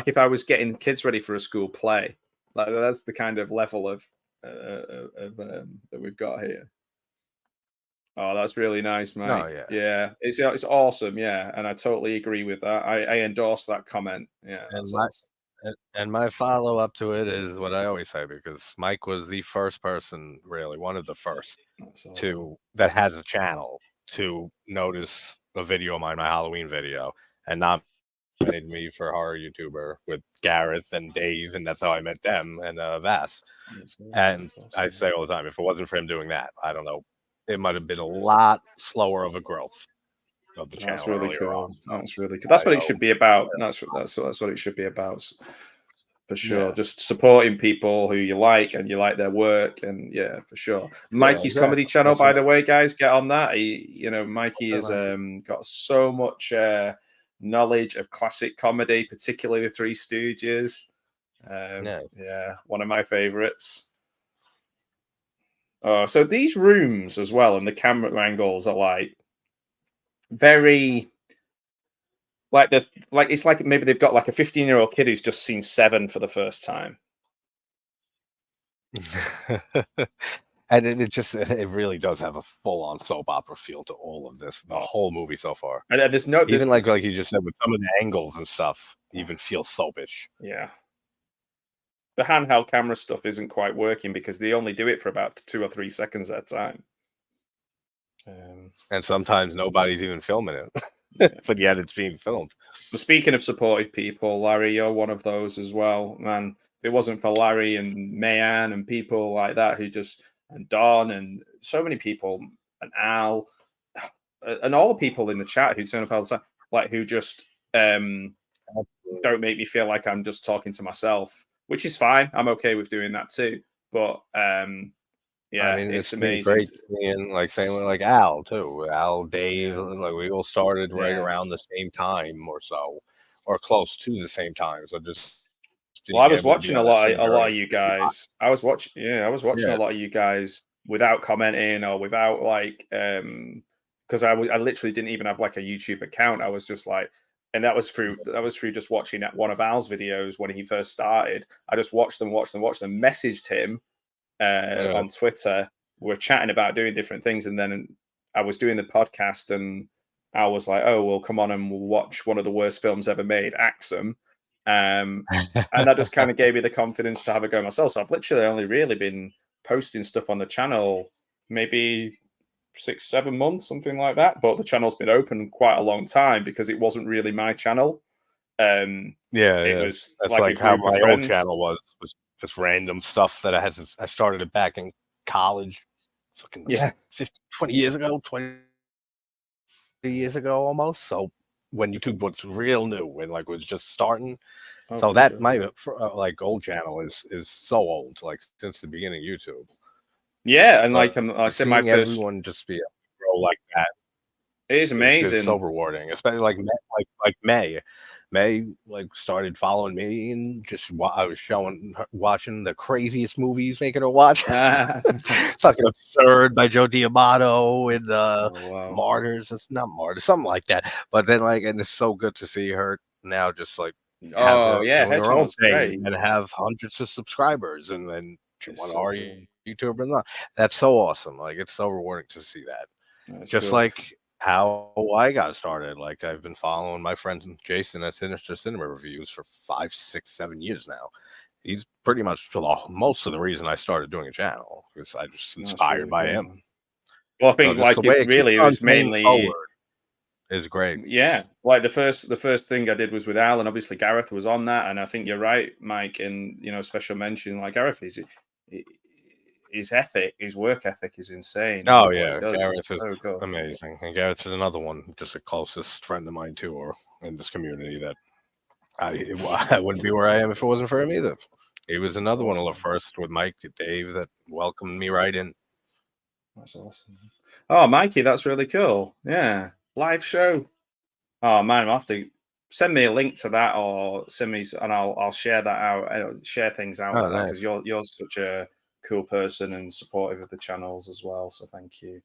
if I was getting kids ready for a school play. Like that's the kind of level of that we've got here. Oh, that's really nice, mate. Oh, yeah, it's awesome. Yeah, and I totally agree with that. I endorse that comment. Yeah, and my follow up to it is what I always say, because Mike was the first person, really one of the first, that has a channel to notice a video of mine, my Halloween video, and not recommended me for horror YouTuber with Gareth and Dave, and that's how I met them, and Vass. And I say all the time, if it wasn't for him doing that, I don't know, it might have been a lot slower of a growth of the channel. That's really cool. That's really cool. That's what it should be about. That's what it should be about. For sure. Yeah. Just supporting people who you like and you like their work, and yeah, for sure. Mikey's comedy channel, by the way, guys, get on that. Mikey has got so much knowledge of classic comedy, particularly the Three Stooges. Yeah, one of my favorites. So these rooms as well, and the camera angles are like very. It's like maybe they've got like a 15-year-old kid who's just seen Seven for the first time. And it really does have a full-on soap opera feel to all of this, the whole movie so far. And there's even like you just said, with some of the angles and stuff, even feels soapish. Yeah. The handheld camera stuff isn't quite working because they only do it for about 2 or 3 seconds at a time. And sometimes nobody's even filming it. But yet it's being filmed. But speaking of supportive people, Larry, you're one of those as well, man. If it wasn't for Larry and Mayan and people like that and Don and so many people and Al and all the people in the chat who turn up all the time, like who just don't make me feel like I'm just talking to myself, which is fine. I'm okay with doing that too. But yeah, I mean, it's amazing. Great seeing, like saying like Al too. Al, Dave, like we all started right around the same time or so, or close to the same time. So just I was watching a lot of you guys. I was watching a lot of you guys without commenting or without like because I literally didn't even have like a YouTube account. I was just like, and that was through just watching one of Al's videos when he first started. I just watched them, messaged him. On Twitter, we're chatting about doing different things, and then I was doing the podcast, and I was like, "Oh, well, come on, and we'll watch one of the worst films ever made, Axum," and that just kind of gave me the confidence to have a go myself. So I've literally only really been posting stuff on the channel, maybe 6-7 months, something like that. But the channel's been open quite a long time because it wasn't really my channel. It was that's like how my old channel was just random stuff that I started it back in college, fucking 20 years ago, 20 years ago almost. So when YouTube was real new and like was just starting, so that my like old channel is so old, like since the beginning of YouTube. Yeah, and like I said, my first everyone just be able to grow like that. It is amazing. It's so rewarding, especially like May. May like started following me and just I was watching the craziest movies, making her watch. Fucking Absurd by Joe D'Amato and Martyrs. It's not Martyrs, something like that. But then and it's so good to see her now just like doing her own thing and have hundreds of subscribers, and then she won our YouTuber and that's so awesome. Like it's so rewarding to see that. That's just cool. Like how I got started. Like I've been following my friend Jason at Sinister Cinema Reviews for 5, 6, 7 years now. He's pretty much most of the reason I started doing a channel because I just inspired by him. Well, I think it was mainly forward is great. Yeah, like the first thing I did was with Al, and obviously Gareth was on that, and I think you're right, Mike. And special mention like Gareth is. His work ethic is insane. Oh yeah, Gareth is amazing, and Gareth is another one, just a closest friend of mine too, or in this community that I wouldn't be where I am if it wasn't for him either. He was another one of the first with Mike and Dave that welcomed me right in. That's awesome. Oh, Mikey, that's really cool. Yeah, live show. Oh man, I'll have to send me a link to that, or send me, and I'll share that out. Share things out because you're such a cool person and supportive of the channels as well, so thank you.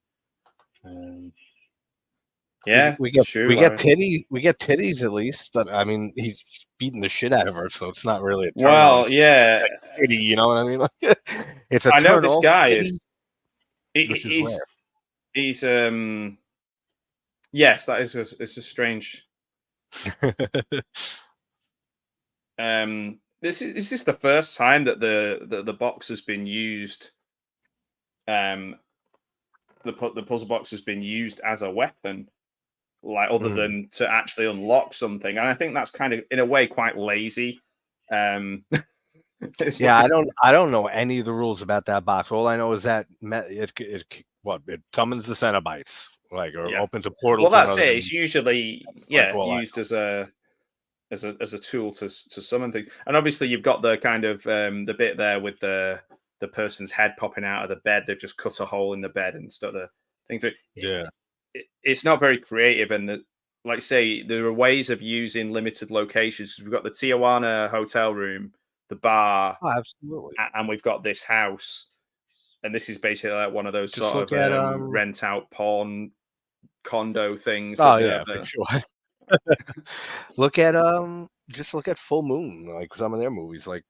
We get titties at least, but I mean he's beating the shit out of her, so it's not really a turn on. Titty, you know what I mean? Like, it's a I know this guy titty, he's yes, that is it's a strange This is the first time that the box has been used. The puzzle box has been used as a weapon. like other than to actually unlock something. And I think that's kind of in a way quite lazy. Yeah, like, I don't know any of the rules about that box. All I know is that it summons the Cenobites, like, or opens a portal. Well, that's it. It's usually used as a tool to summon things. And obviously you've got the kind of the bit there with the person's head popping out of the bed. They've just cut a hole in the bed and stuck the thing through. Yeah. It's not very creative, and like say there are ways of using limited locations. We've got the Tijuana hotel room, the bar, absolutely, and we've got this house, and this is basically like one of those just sort of rent out porn condo things. Oh yeah, for sure. Look at Full Moon, like some of their movies, like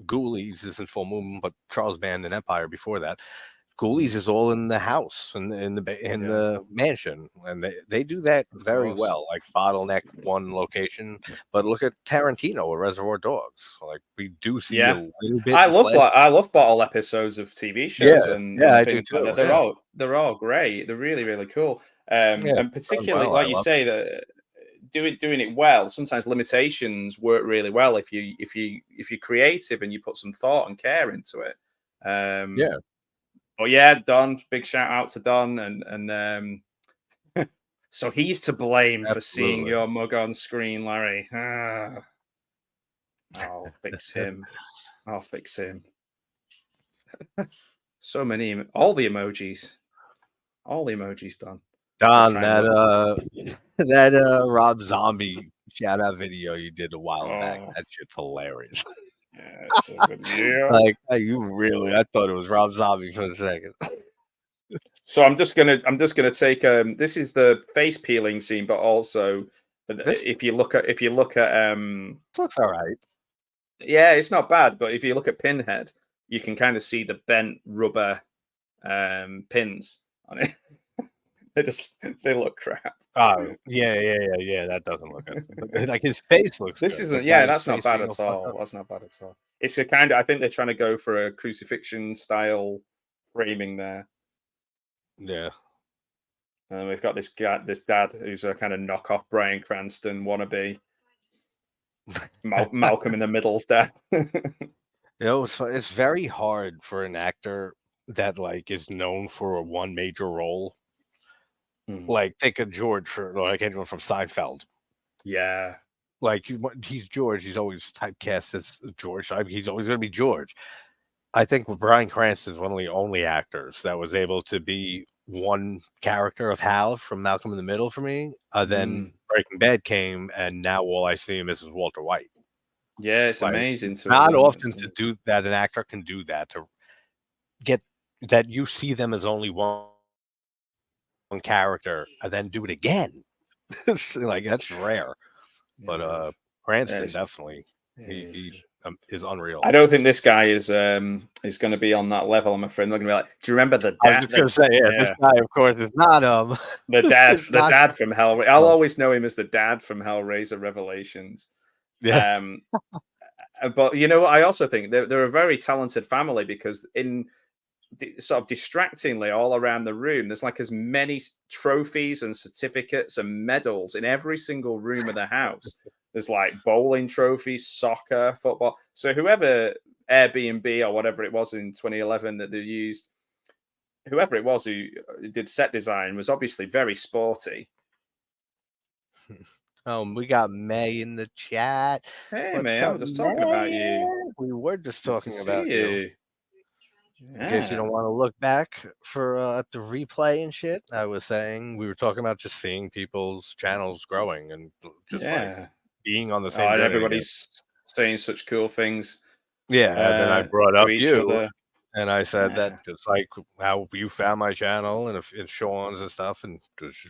Ghoulies isn't Full Moon, but Charles Band and Empire before that. Ghoulies is all in the house and in the mansion, and they do that very well, like bottleneck one location. But look at Tarantino or Reservoir Dogs, like we do see a little bit. I love bottle episodes of TV shows, and I things do too. Like that. They're all great. They're really, really cool. And particularly, like you say, that doing it well. Sometimes limitations work really well if you're creative and you put some thought and care into it. But yeah, Don, big shout out to Don, and so he's to blame for seeing your mug on screen, Larry. I'll fix him. So many, all the emojis, Don. Don, that Rob Zombie shout out video you did a while back. That shit's hilarious. Yeah, it's so good. Yeah. Like I thought it was Rob Zombie for a second. So I'm just gonna take this is the face peeling scene, but also if you look at looks all right. Yeah, it's not bad, but if you look at Pinhead, you can kind of see the bent rubber pins on it. they look crap. Oh yeah. That doesn't look good. Like his face looks. This good. isn't. Yeah, that's not bad at all. That's not bad at all. It's a kind of. I think they're trying to go for a crucifixion style framing there. Yeah. And we've got this dad who's a kind of knockoff Bryan Cranston wannabe. Malcolm in the Middle's dad. It's very hard for an actor that like is known for one major role. Like think of George for like anyone from Seinfeld. Yeah. Like he's George. He's always typecast as George. He's always going to be George. I think Bryan Cranston is one of the only actors that was able to be one character of Hal from Malcolm in the Middle for me. Then Breaking Bad came, and now all I see him is Walter White. Yeah, it's amazing. Not often to do that. An actor can do that, to get that you see them as only one character and then do it again. Like that's rare. But Cranston definitely he is unreal. I don't think this guy is going to be on that level. I'm afraid. They're going to be like, do you remember the dad? I was just going to say, this guy, of course, is not the dad. The dad from Hellraiser. I'll always know him as the dad from Hellraiser Revelations. Yeah. But you know, I also think they're a very talented family, because in sort of distractingly all around the room, there's like as many trophies and certificates and medals in every single room of the house. There's like bowling trophies, soccer, football. So whoever Airbnb or whatever it was in 2011 that they used, whoever it was who did set design was obviously very sporty. We got May in the chat. Hey, May, I was just talking about you. We were just talking about you. Yeah. In case you don't want to look back for the replay and shit, I was saying we were talking about just seeing people's channels growing and just like being on the same. And everybody's saying such cool things. Yeah, and then I brought up you, other. And I said that just like how you found my channel and Sean's and stuff, and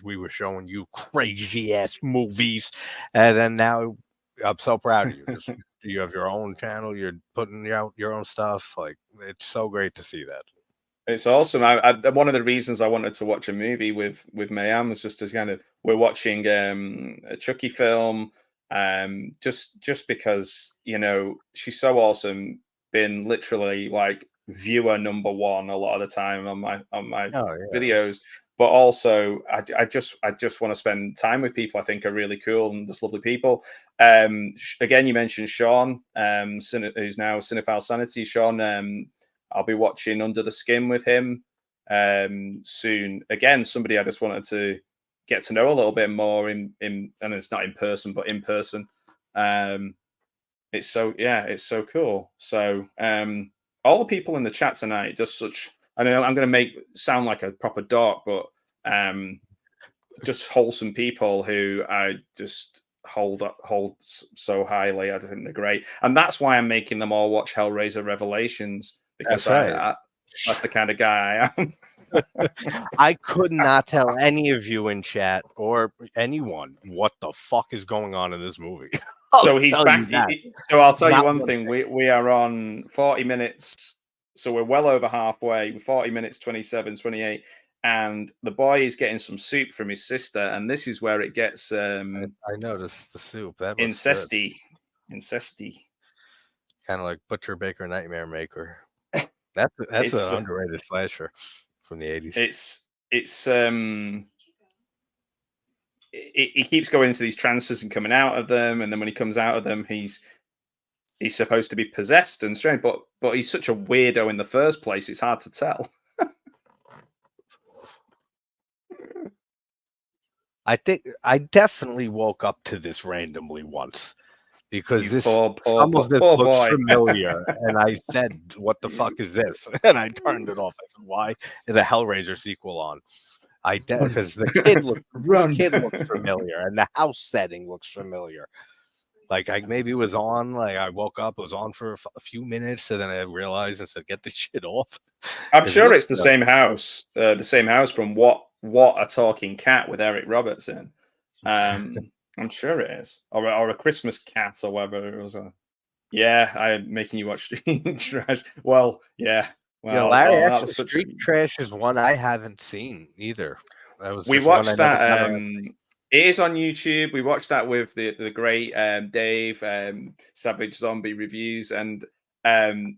we were showing you crazy ass movies, and then now I'm so proud of you. You have your own channel. You're putting out your own stuff. Like it's so great to see that. It's awesome. I one of the reasons I wanted to watch a movie with Mayam was just to kind of, we're watching a Chucky film, just because, you know, she's so awesome. Been literally like viewer number one a lot of the time on my videos, but also I just want to spend time with people I think are really cool and just lovely people. Again, you mentioned Sean, who's now Cinephile Sanity. Sean, I'll be watching Under the Skin with him soon. Again, somebody I just wanted to get to know a little bit more and it's not in person, but in person. It's so cool. So all the people in the chat tonight, just such, I know I'm going to sound like a proper dork, but just wholesome people who I just hold so highly. I think they're great, and that's why I'm making them all watch Hellraiser Revelations, because that's the kind of guy I am. I could not tell any of you in chat or anyone what the fuck is going on in this movie. So he's back. So I'll tell you one thing. We are on 40 minutes. So we're well over halfway. 40 minutes, 27, 28. And the boy is getting some soup from his sister. And this is where it gets... I noticed the soup. That looks incesty. Good. Incesty. Kind of like Butcher Baker Nightmare Maker. That's an underrated slasher from the 80s. He keeps going into these trances and coming out of them, and then when he comes out of them, he's supposed to be possessed and strange, but he's such a weirdo in the first place. It's hard to tell. I think I definitely woke up to this randomly once because some of this looks familiar, and I said, "What the fuck is this?" And I turned it off. I said, "Why is a Hellraiser sequel on?" Because the kid looks familiar, and the house setting looks familiar. Like maybe it was on. Like I woke up, it was on for a few minutes, and then I realized and said, "Get the shit off." I'm sure it's the same house. The same house from What a Talking Cat with Eric Roberts in. I'm sure it is, or a Christmas Cat or whatever it was. I'm making you watch trash. Well, yeah. Well, Larry, Street Trash is one I haven't seen either. We watched that. It is on YouTube. We watched that with the great Dave, Savage Zombie Reviews, and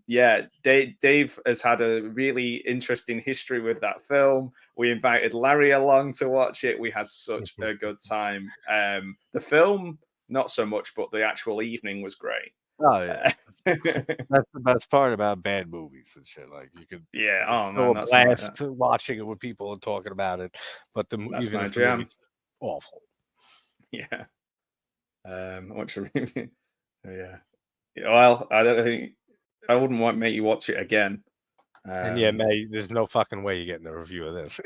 Dave has had a really interesting history with that film. We invited Larry along to watch it. We had such a good time. The film, not so much, but the actual evening was great. Oh yeah, that's the best part about bad movies and shit. Like you could, that's blast watching it with people and talking about it. But the movie's awful. Yeah. What should we? Yeah. Well, I don't think I wouldn't want to make you watch it again. And mate, there's no fucking way you're getting a review of this.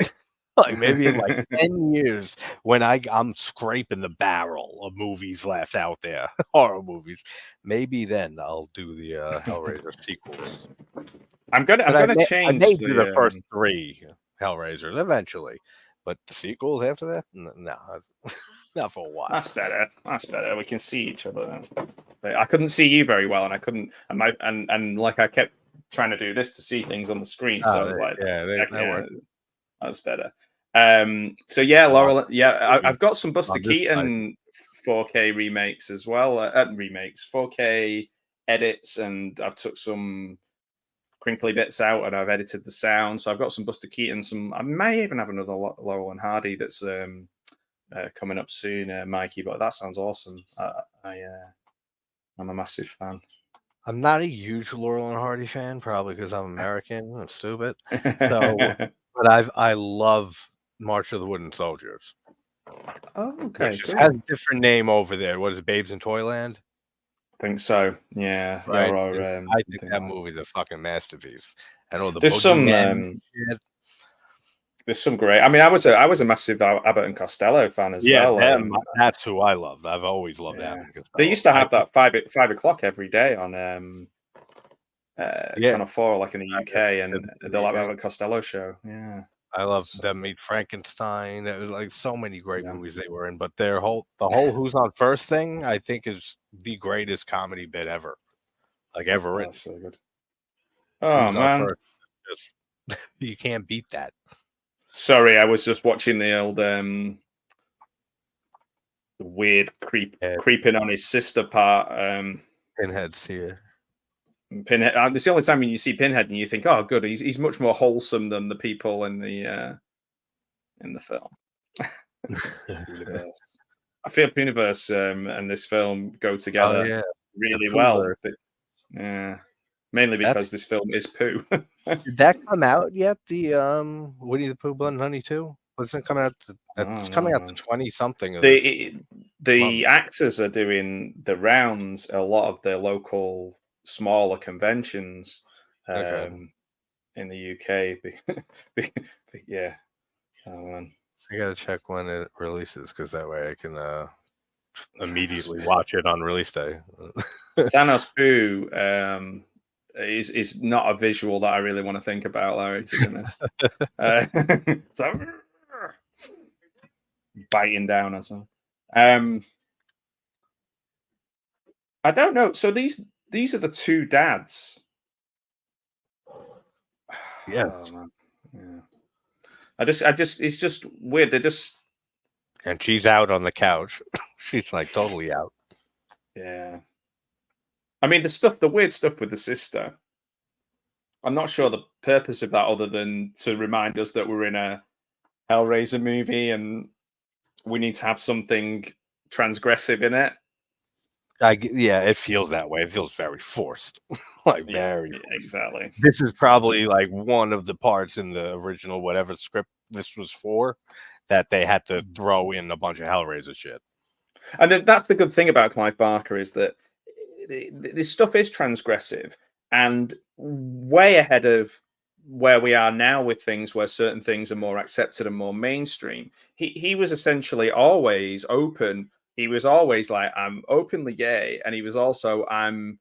Like maybe in like 10 years when I'm scraping the barrel of movies left out there, horror movies, maybe then I'll do the Hellraiser sequels. I'm gonna change. I may do the first 3 Hellraisers eventually, but the sequels after that, no, not for a while. That's better. We can see each other. But I couldn't see you very well, and I couldn't. And like I kept trying to do this to see things on the screen, so I was like, that's better. So yeah, Laurel. Yeah, I've got some Buster Keaton 4K remakes as well. 4K edits, and I've took some crinkly bits out, and I've edited the sound. So I've got some Buster Keaton. I may even have another Laurel and Hardy that's coming up soon, Mikey. But that sounds awesome. I'm a massive fan. I'm not a huge Laurel and Hardy fan, probably because I'm American. I'm stupid. So, but I love March of the Wooden Soldiers. Oh, okay. It has a different name over there. What is it, Babes in Toyland? I think so. Yeah. Right. I think that movie's a fucking masterpiece. And all the there's some great. I mean, I was a massive Abbott and Costello fan as well. That's who I loved. I've always loved Abbott and Costello. They used to have that 5 o'clock every day on Channel 4, like in the UK, and they'll have Abbott and Costello show. Yeah, I love them. Meet Frankenstein. There was like so many great movies they were in. But the whole Who's on First thing, I think, is the greatest comedy bit ever, like ever written. So good. Oh Who's man, you can't beat that. Sorry, I was just watching the old weird creeping on his sister part. Pinhead's here. Pinhead. It's the only time when you see Pinhead and you think, "Oh, good, he's much more wholesome than the people in the in the film. Universe. I feel Universe and this film go together really well. But, mainly because this film is poo. Did that come out yet? The Winnie the Pooh Blood and Honey 2? Wasn't it coming out? It's coming out the 20-something of the actors are doing the rounds a lot of the local smaller conventions in the UK. Yeah. Oh, man. I gotta check when it releases because that way I can immediately watch it on release day. Thanos Pooh is not a visual that I really want to think about, Larry, to be honest. So, biting down or something. I don't know. So these are the two dads. Yeah. Oh, yeah. I just it's just weird. They're just, and she's out on the couch. She's like totally out. Yeah. I mean, the weird stuff with the sister. I'm not sure the purpose of that other than to remind us that we're in a Hellraiser movie and we need to have something transgressive in it. Yeah, it feels that way. It feels very forced. Very forced. Exactly. This is probably like one of the parts in the original whatever script this was for that they had to throw in a bunch of Hellraiser shit. And that's the good thing about Clive Barker is that this stuff is transgressive and way ahead of where we are now with things where certain things are more accepted and more mainstream. He was essentially always open. He was always like, I'm openly gay, and he was also I'm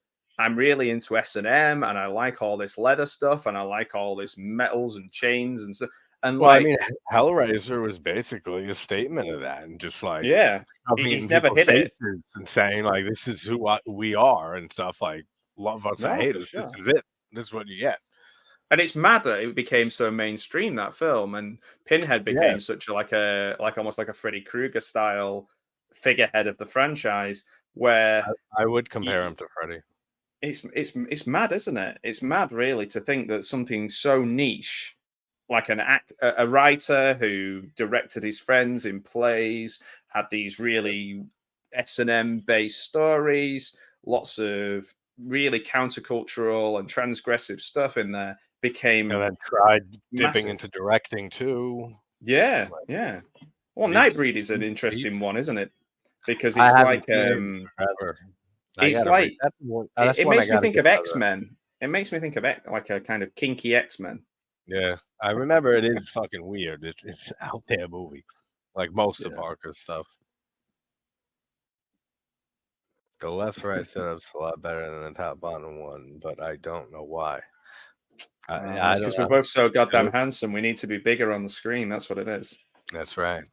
really into S&M, and I like all this leather stuff, and I like all this metals and chains and stuff. And well, I mean, Hellraiser was basically a statement of that, and just like he's never hit it and saying like, "This is who we are" and stuff like, "Love us or hate us. Sure. This is it. This is what you get." And it's mad that it became so mainstream, that film, and Pinhead became such a almost like a Freddy Krueger style figurehead of the franchise. Where I would compare him to Freddy. It's mad, isn't it? It's mad, really, to think that something so niche, like a writer who directed his friends in plays, had these really S&M based stories, lots of really countercultural and transgressive stuff in there, became and then tried dipping into directing too. Yeah. Well, Nightbreed is an interesting one, isn't it? Because it's like it's like it makes me think of X-Men. It makes me think of like a kind of kinky X-Men. Yeah, I remember it is fucking weird. It's out there movie, like most of Barker's stuff. The left-right setup's a lot better than the top-bottom one, but I don't know why. Because we're both so goddamn handsome, we need to be bigger on the screen. That's what it is. That's right.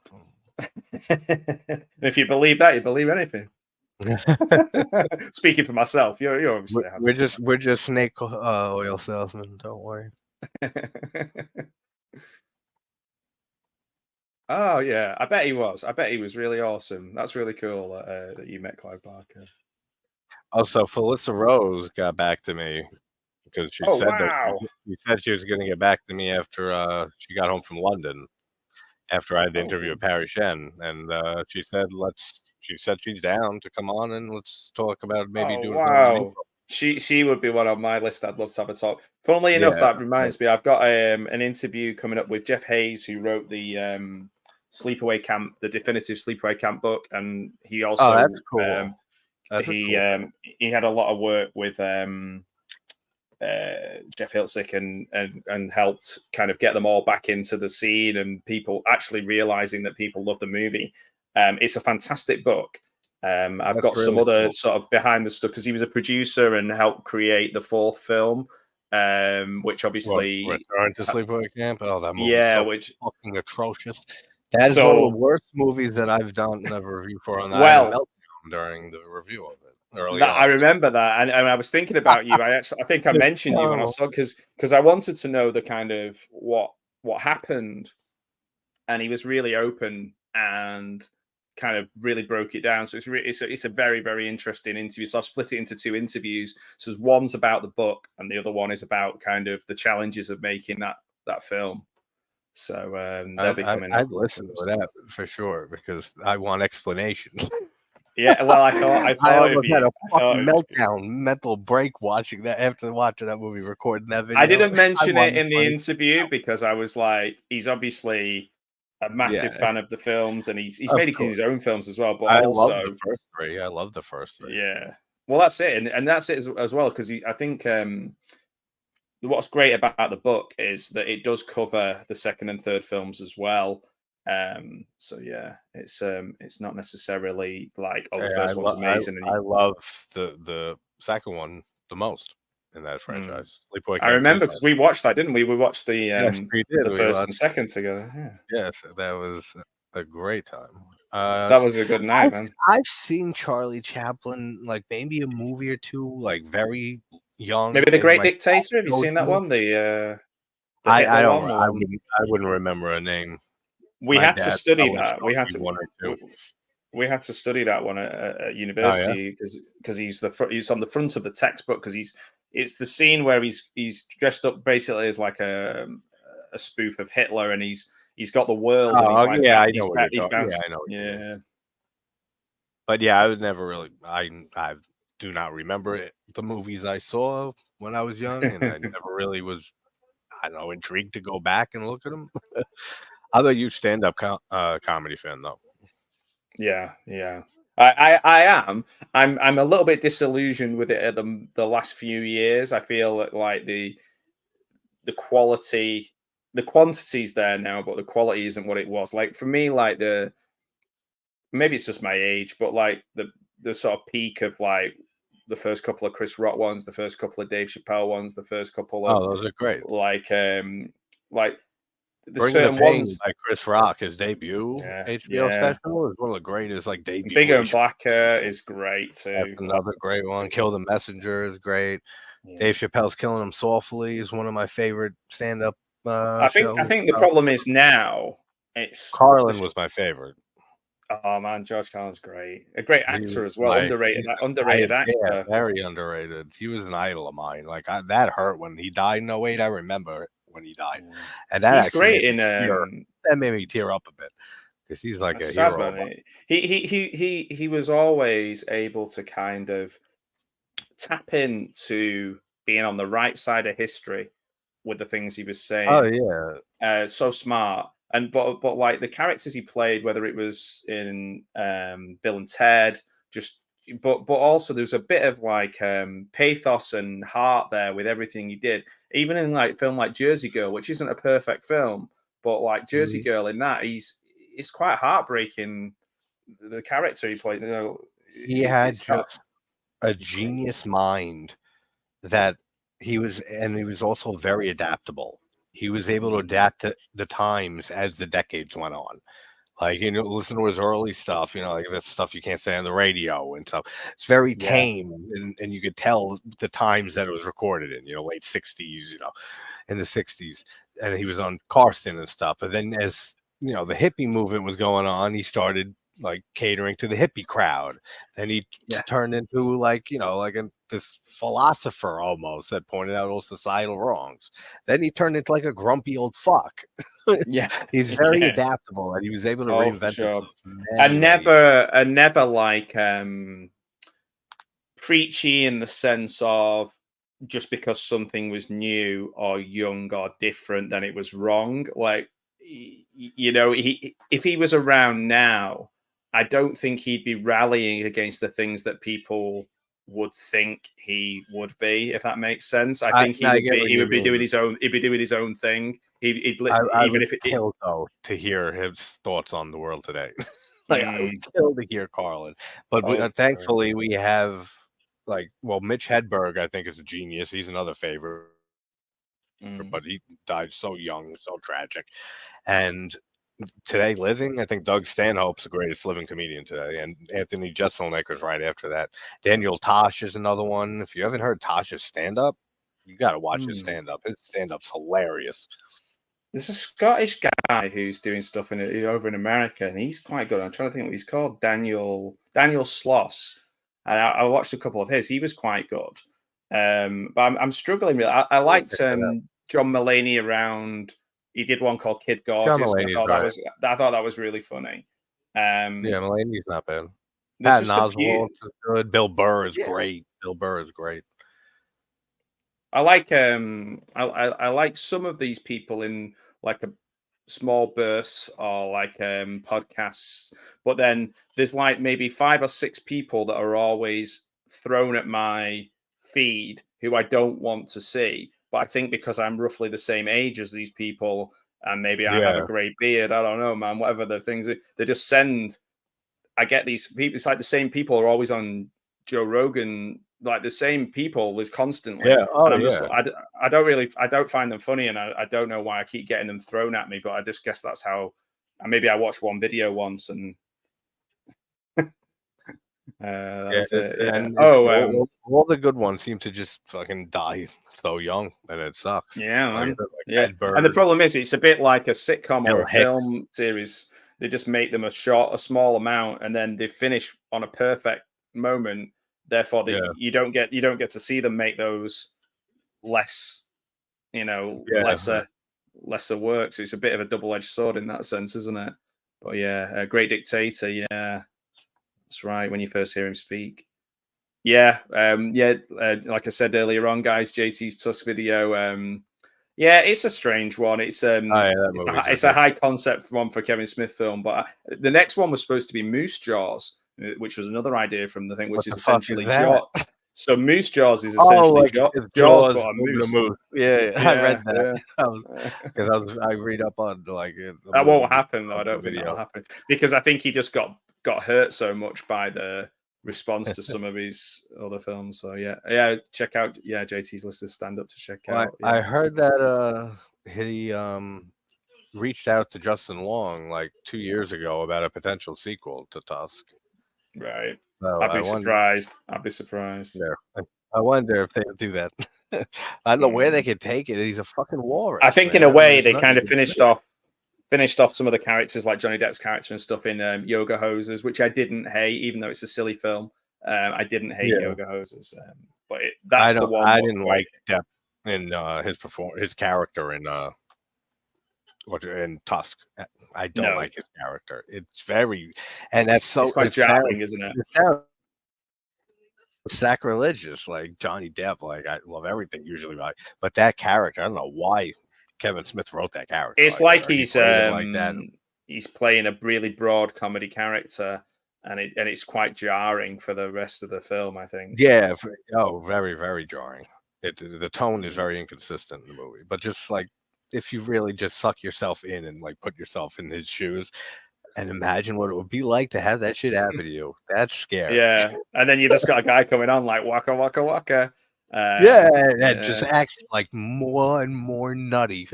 If you believe that, you believe anything. Speaking for myself, you're obviously handsome. We're just snake oil salesmen. Don't worry. Oh yeah, I bet he was. I bet he was really awesome. That's really cool that you met Clive Barker. Also, Felissa Rose got back to me because she said she was going to get back to me after she got home from London. After I had the interview with Parry Shen, and she said she's down to come on and let's talk about maybe doing. Wow, she would be one on my list. I'd love to have a talk. Funnily enough, that reminds me, I've got an interview coming up with Jeff Hayes, who wrote the Sleepaway Camp, the definitive Sleepaway Camp book, and he also that's cool. He had a lot of work with Jeff Hiltzik and helped kind of get them all back into the scene and people actually realizing that people love the movie. It's a fantastic book. I've got some other sort of behind the stuff because he was a producer and helped create the fourth film, which obviously Return to Sleepaway Camp. Oh, that movie which fucking atrocious. That is one of the worst movies that I've done a review for on that during the review of it. I remember that, and I was thinking about you. I think I mentioned you when I saw because I wanted to know the kind of what happened, and he was really open and kind of really broke it down. So it's a very, very interesting interview. So I've split it into two interviews. So one's about the book, and the other one is about kind of the challenges of making that film. So they'll be coming. I'd listen to that for sure because I want explanation. Yeah, well, I thought almost had a fucking meltdown, mental break watching that after watching that movie, recording that video. I didn't mention it in the interview because I was like, he's obviously a massive fan of the films, and he's made his own films as well. But I also, love the first three. I love the first three. Yeah, well, that's it, and that's it as well. Because I think what's great about the book is that it does cover the second and third films as well. So yeah, it's not necessarily like the first one's amazing. I love the second one the most in that franchise. I remember because we watched that, didn't we? We watched the yes, we did. the first and second together. Yeah. Yes, that was a great time. That was a good night, man. I've seen Charlie Chaplin like maybe a movie or two, like very young. Maybe The Great Dictator. Have you seen that one? I don't. I wouldn't remember a name. We had to study that. We had to study that one at university because he's on the front of the textbook because it's the scene where he's dressed up basically as like a spoof of Hitler and he's got the world. Oh, and he's like, I know what you're talking. Yeah, I know. Yeah, but yeah, I would never really. I do not remember the movies I saw when I was young, and I never really was. I don't know, intrigued to go back and look at them. I'm a huge stand-up comedy fan, though. Yeah. I am. I'm a little bit disillusioned with it at the last few years. I feel that like the quality, the quantity's there now, but the quality isn't what it was. Like for me, like maybe it's just my age, but like the sort of peak of like the first couple of Chris Rock ones, the first couple of Dave Chappelle ones, the first couple of those are great. Like the Bring certain the Pain ones by Chris Rock, his debut HBO special is one of the greatest like debut. Bigger and Blacker is great too. That's another great one. Kill the Messenger is great. Yeah. Dave Chappelle's Killing Him Softly is one of my favorite stand-up I think the problem is now Carlin was my favorite. Oh man, George Carlin's great. A great actor as well. Underrated actor. Yeah, very underrated. He was an idol of mine. Like that hurt when he died. No, wait, I remember it when he died. And he's great in that made me tear up a bit because he's like a hero. Man. He was always able to kind of tap into being on the right side of history with the things he was saying. Oh yeah, so smart. And but like the characters he played, whether it was in Bill and Ted, but also there's a bit of like pathos and heart there with everything he did. Even in like film like Jersey Girl, which isn't a perfect film, but like Jersey Girl in that, it's quite heartbreaking. The character he played, he had just a genius mind that he was also very adaptable. He was able to adapt to the times as the decades went on. Like, listen to his early stuff, like that's stuff you can't say on the radio and stuff. It's very tame, and you could tell the times that it was recorded in, late 60s, in the 60s. And he was on Carson and stuff. But then as, the hippie movement was going on, he started like catering to the hippie crowd. And he turned into like, this philosopher almost that pointed out all societal wrongs. Then he turned into like a grumpy old fuck. Yeah, he's very adaptable, and he was able to reinvent himself. And never like preachy in the sense of just because something was new or young or different, then it was wrong. Like if he was around now, I don't think he'd be rallying against the things that people would think he would be, if that makes sense. I think he would be doing his own. He'd be doing his own thing. I would kill though to hear his thoughts on the world today. I would kill to hear Carlin, but thankfully we have Mitch Hedberg. I think is a genius. He's another favorite, but he died so young, so tragic, and. Today living, I think Doug Stanhope's the greatest living comedian today, and Anthony Jeselnik's right after that. Daniel Tosh is another one. If you haven't heard Tosh's stand-up, you got to watch his stand-up. His stand-up's hilarious. There's a Scottish guy who's doing stuff over in America, and he's quite good. I'm trying to think what he's called. Daniel Sloss. And I watched a couple of his. He was quite good. But I'm struggling with it. I liked John Mulaney around he did one called Kid Gorgeous. Mulaney's I thought that was really funny. Yeah, Mulaney's not bad. There's Patton Oswalt is good. Bill Burr is great. Bill Burr is great. I like I like some of these people in like a small bursts or like podcasts, but then there's like maybe 5 or 6 people that are always thrown at my feed who I don't want to see. But I think because I'm roughly the same age as these people, and maybe I have a grey beard, I don't know, man. Whatever the things they just send. I get these people. It's like the same people are always on Joe Rogan. Like the same people is constantly. Yeah. Oh, and I'm just, I don't find them funny, and I don't know why I keep getting them thrown at me, but I just guess that's how. Maybe I watched one video once and that's it. Yeah. And all the good ones seem to just fucking die so young, and it sucks. Yeah, man. And the problem is, it's a bit like a sitcom or a film series. They just make them a small amount, and then they finish on a perfect moment. Therefore, you don't get to see them make those less, lesser works. It's a bit of a double-edged sword in that sense, isn't it? But yeah, Great Dictator. Yeah, that's right. When you first hear him speak, like I said earlier on, guys, JT's Tusk video. Yeah, it's a strange one. It's it's a high concept one for Kevin Smith film, but the next one was supposed to be Moose Jaws, which was another idea from the thing, which is essentially Jaws. So Moose Jaws is essentially Jaws, but a moose. Yeah, I read that because I read up on like that won't happen though. I don't think that'll happen because I think he just got hurt so much by the response to some of his other films. So check out JT's list of stand up to check out. I heard that he reached out to Justin Long like 2 years ago about a potential sequel to Tusk. Right. So I'd be surprised. Yeah. I wonder if they would do that. I don't know where they could take it. He's a fucking walrus. I think in a way they kind of finished off some of the characters, like Johnny Depp's character and stuff in Yoga Hosers, which I didn't hate, even though it's a silly film. I didn't hate Yoga Hosers, but that's the one. I didn't like Depp in his character in Tusk. I don't like his character. It's very, and that's so quite jarring, isn't it? It sounds sacrilegious, like Johnny Depp. Like I love everything usually, but that character, I don't know why Kevin Smith wrote that character. It's like he's playing a really broad comedy character, and it's quite jarring for the rest of the film, I think. Yeah. Very, very jarring. The tone is very inconsistent in the movie, but just like if you really just suck yourself in and like put yourself in his shoes and imagine what it would be like to have that shit happen to you. That's scary. Yeah. And then you just got a guy coming on like waka waka waka. Just acts like more and more nutty.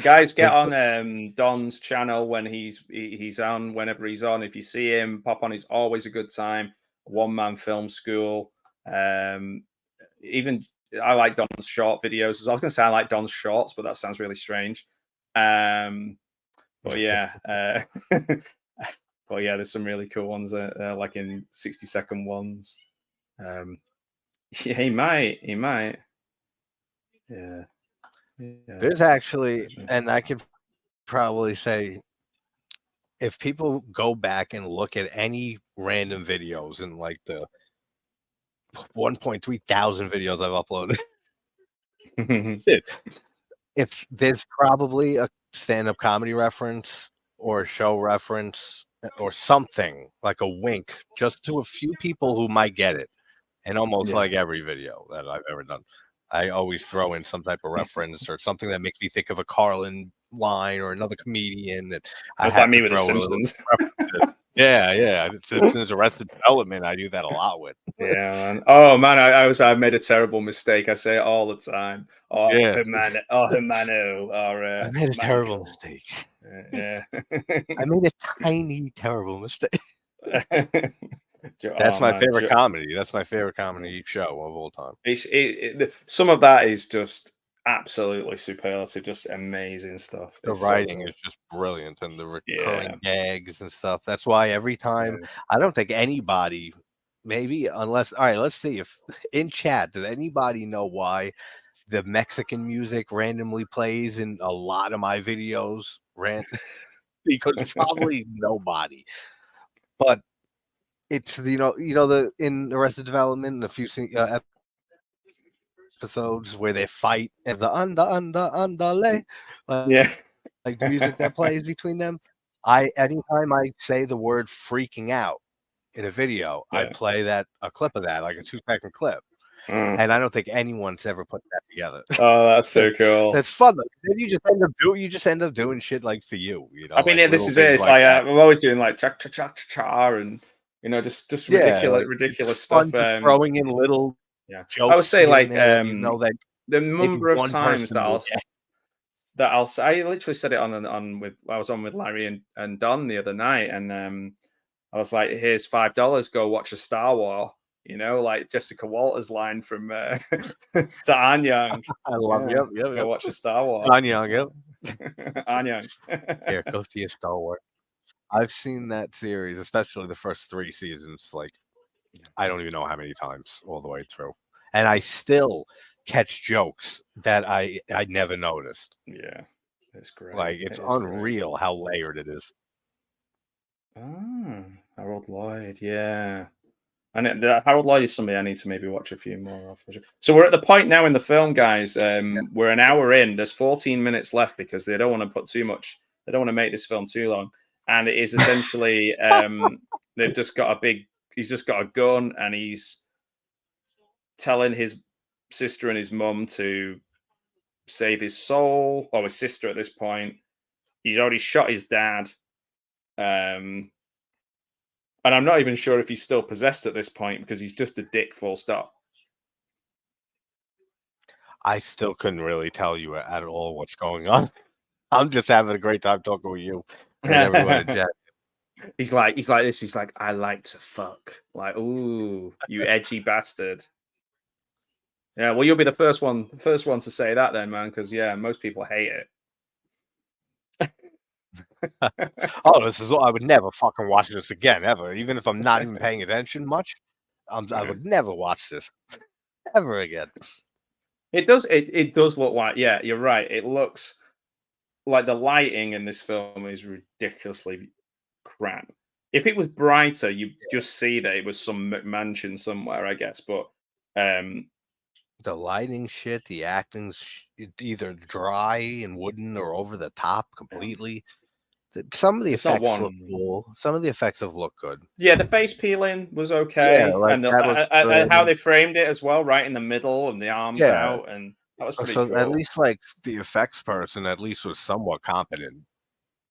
Guys, get on Don's channel when he's on, whenever he's on. If you see him, pop on. It's always a good time. One-man film school. Even I like Don's short videos. I was going to say I like Don's shorts, but that sounds really strange. But yeah, there's some really cool ones like in 60-second ones. Yeah, he might. Yeah. There's actually, and I could probably say, if people go back and look at any random videos in like the 1.3 thousand videos I've uploaded, there's probably a stand-up comedy reference or a show reference or something like a wink just to a few people who might get it. And almost like every video that I've ever done, I always throw in some type of reference or something that makes me think of a Carlin line or another comedian. That's like me with The Simpsons. Yeah. Simpsons, Arrested Development. I do that a lot with. Yeah, man. Oh man, I made a terrible mistake. I say it all the time. Hermano. I made a terrible mistake. Yeah. I made a tiny terrible mistake. That's my favorite comedy. That's my favorite comedy show of all time. Some of that is just absolutely superlative, just amazing stuff. The writing is just brilliant, and the recurring gags and stuff. That's why every time I don't think anybody, maybe unless, all right, let's see if in chat, does anybody know why the Mexican music randomly plays in a lot of my videos, because probably nobody. But it's the in Arrested Development, a few episodes where they fight and the underlay, like the music that plays between them. Anytime I say the word freaking out in a video, I play a clip of that, like a 2-second clip. And I don't think anyone's ever put that together. Oh, that's so cool. That's fun. Then you just end up doing shit like for you. I mean, this is it. It's like I'm always doing like cha cha cha cha cha, and just ridiculous stuff. Throwing in little jokes. I would say like that the number of times that I'll say. I literally said it I was on with Larry and Don the other night, and I was like, "Here's $5. Go watch a Star Wars." Like Jessica Walters' line from to Anyang. I love Go watch a Star Wars. Anyang, Anyang. Here, go see a Star Wars. I've seen that series, especially the first 3 seasons, like I don't even know how many times all the way through. And I still catch jokes that I never noticed. Yeah, it's great. Like, it's unreal how layered it is. Harold Lloyd, yeah. And Harold Lloyd is somebody I need to maybe watch a few more of. So we're at the point now in the film, guys. We're an hour in. There's 14 minutes left because they don't want to put too much. They don't want to make this film too long. And it is essentially they've just got he's just got a gun, and he's telling his sister and his mum to save his soul, or his sister at this point. He's already shot his dad. And I'm not even sure if he's still possessed at this point because he's just a dick, full stop. I still couldn't really tell you at all what's going on. I'm just having a great time talking with you and everyone in chat. He's like this. He's like, I like to fuck. Like, ooh, you edgy bastard. Yeah, well, you'll be the first one to say that then, man, because most people hate it. I would never fucking watch this again, ever. Even if I'm not even paying attention much, I would never watch this ever again. It does look like, you're right. It looks like the lighting in this film is ridiculously crap. If it was brighter, you just see that it was some mansion somewhere, I guess. But the lighting shit, the acting's either dry and wooden or over the top completely. Some of the effects look cool. Some of the effects have looked good. Yeah, the face peeling was okay, and how they framed it as well, right in the middle, and the arms out, and that was pretty cool. At least like the effects person, at least was somewhat competent.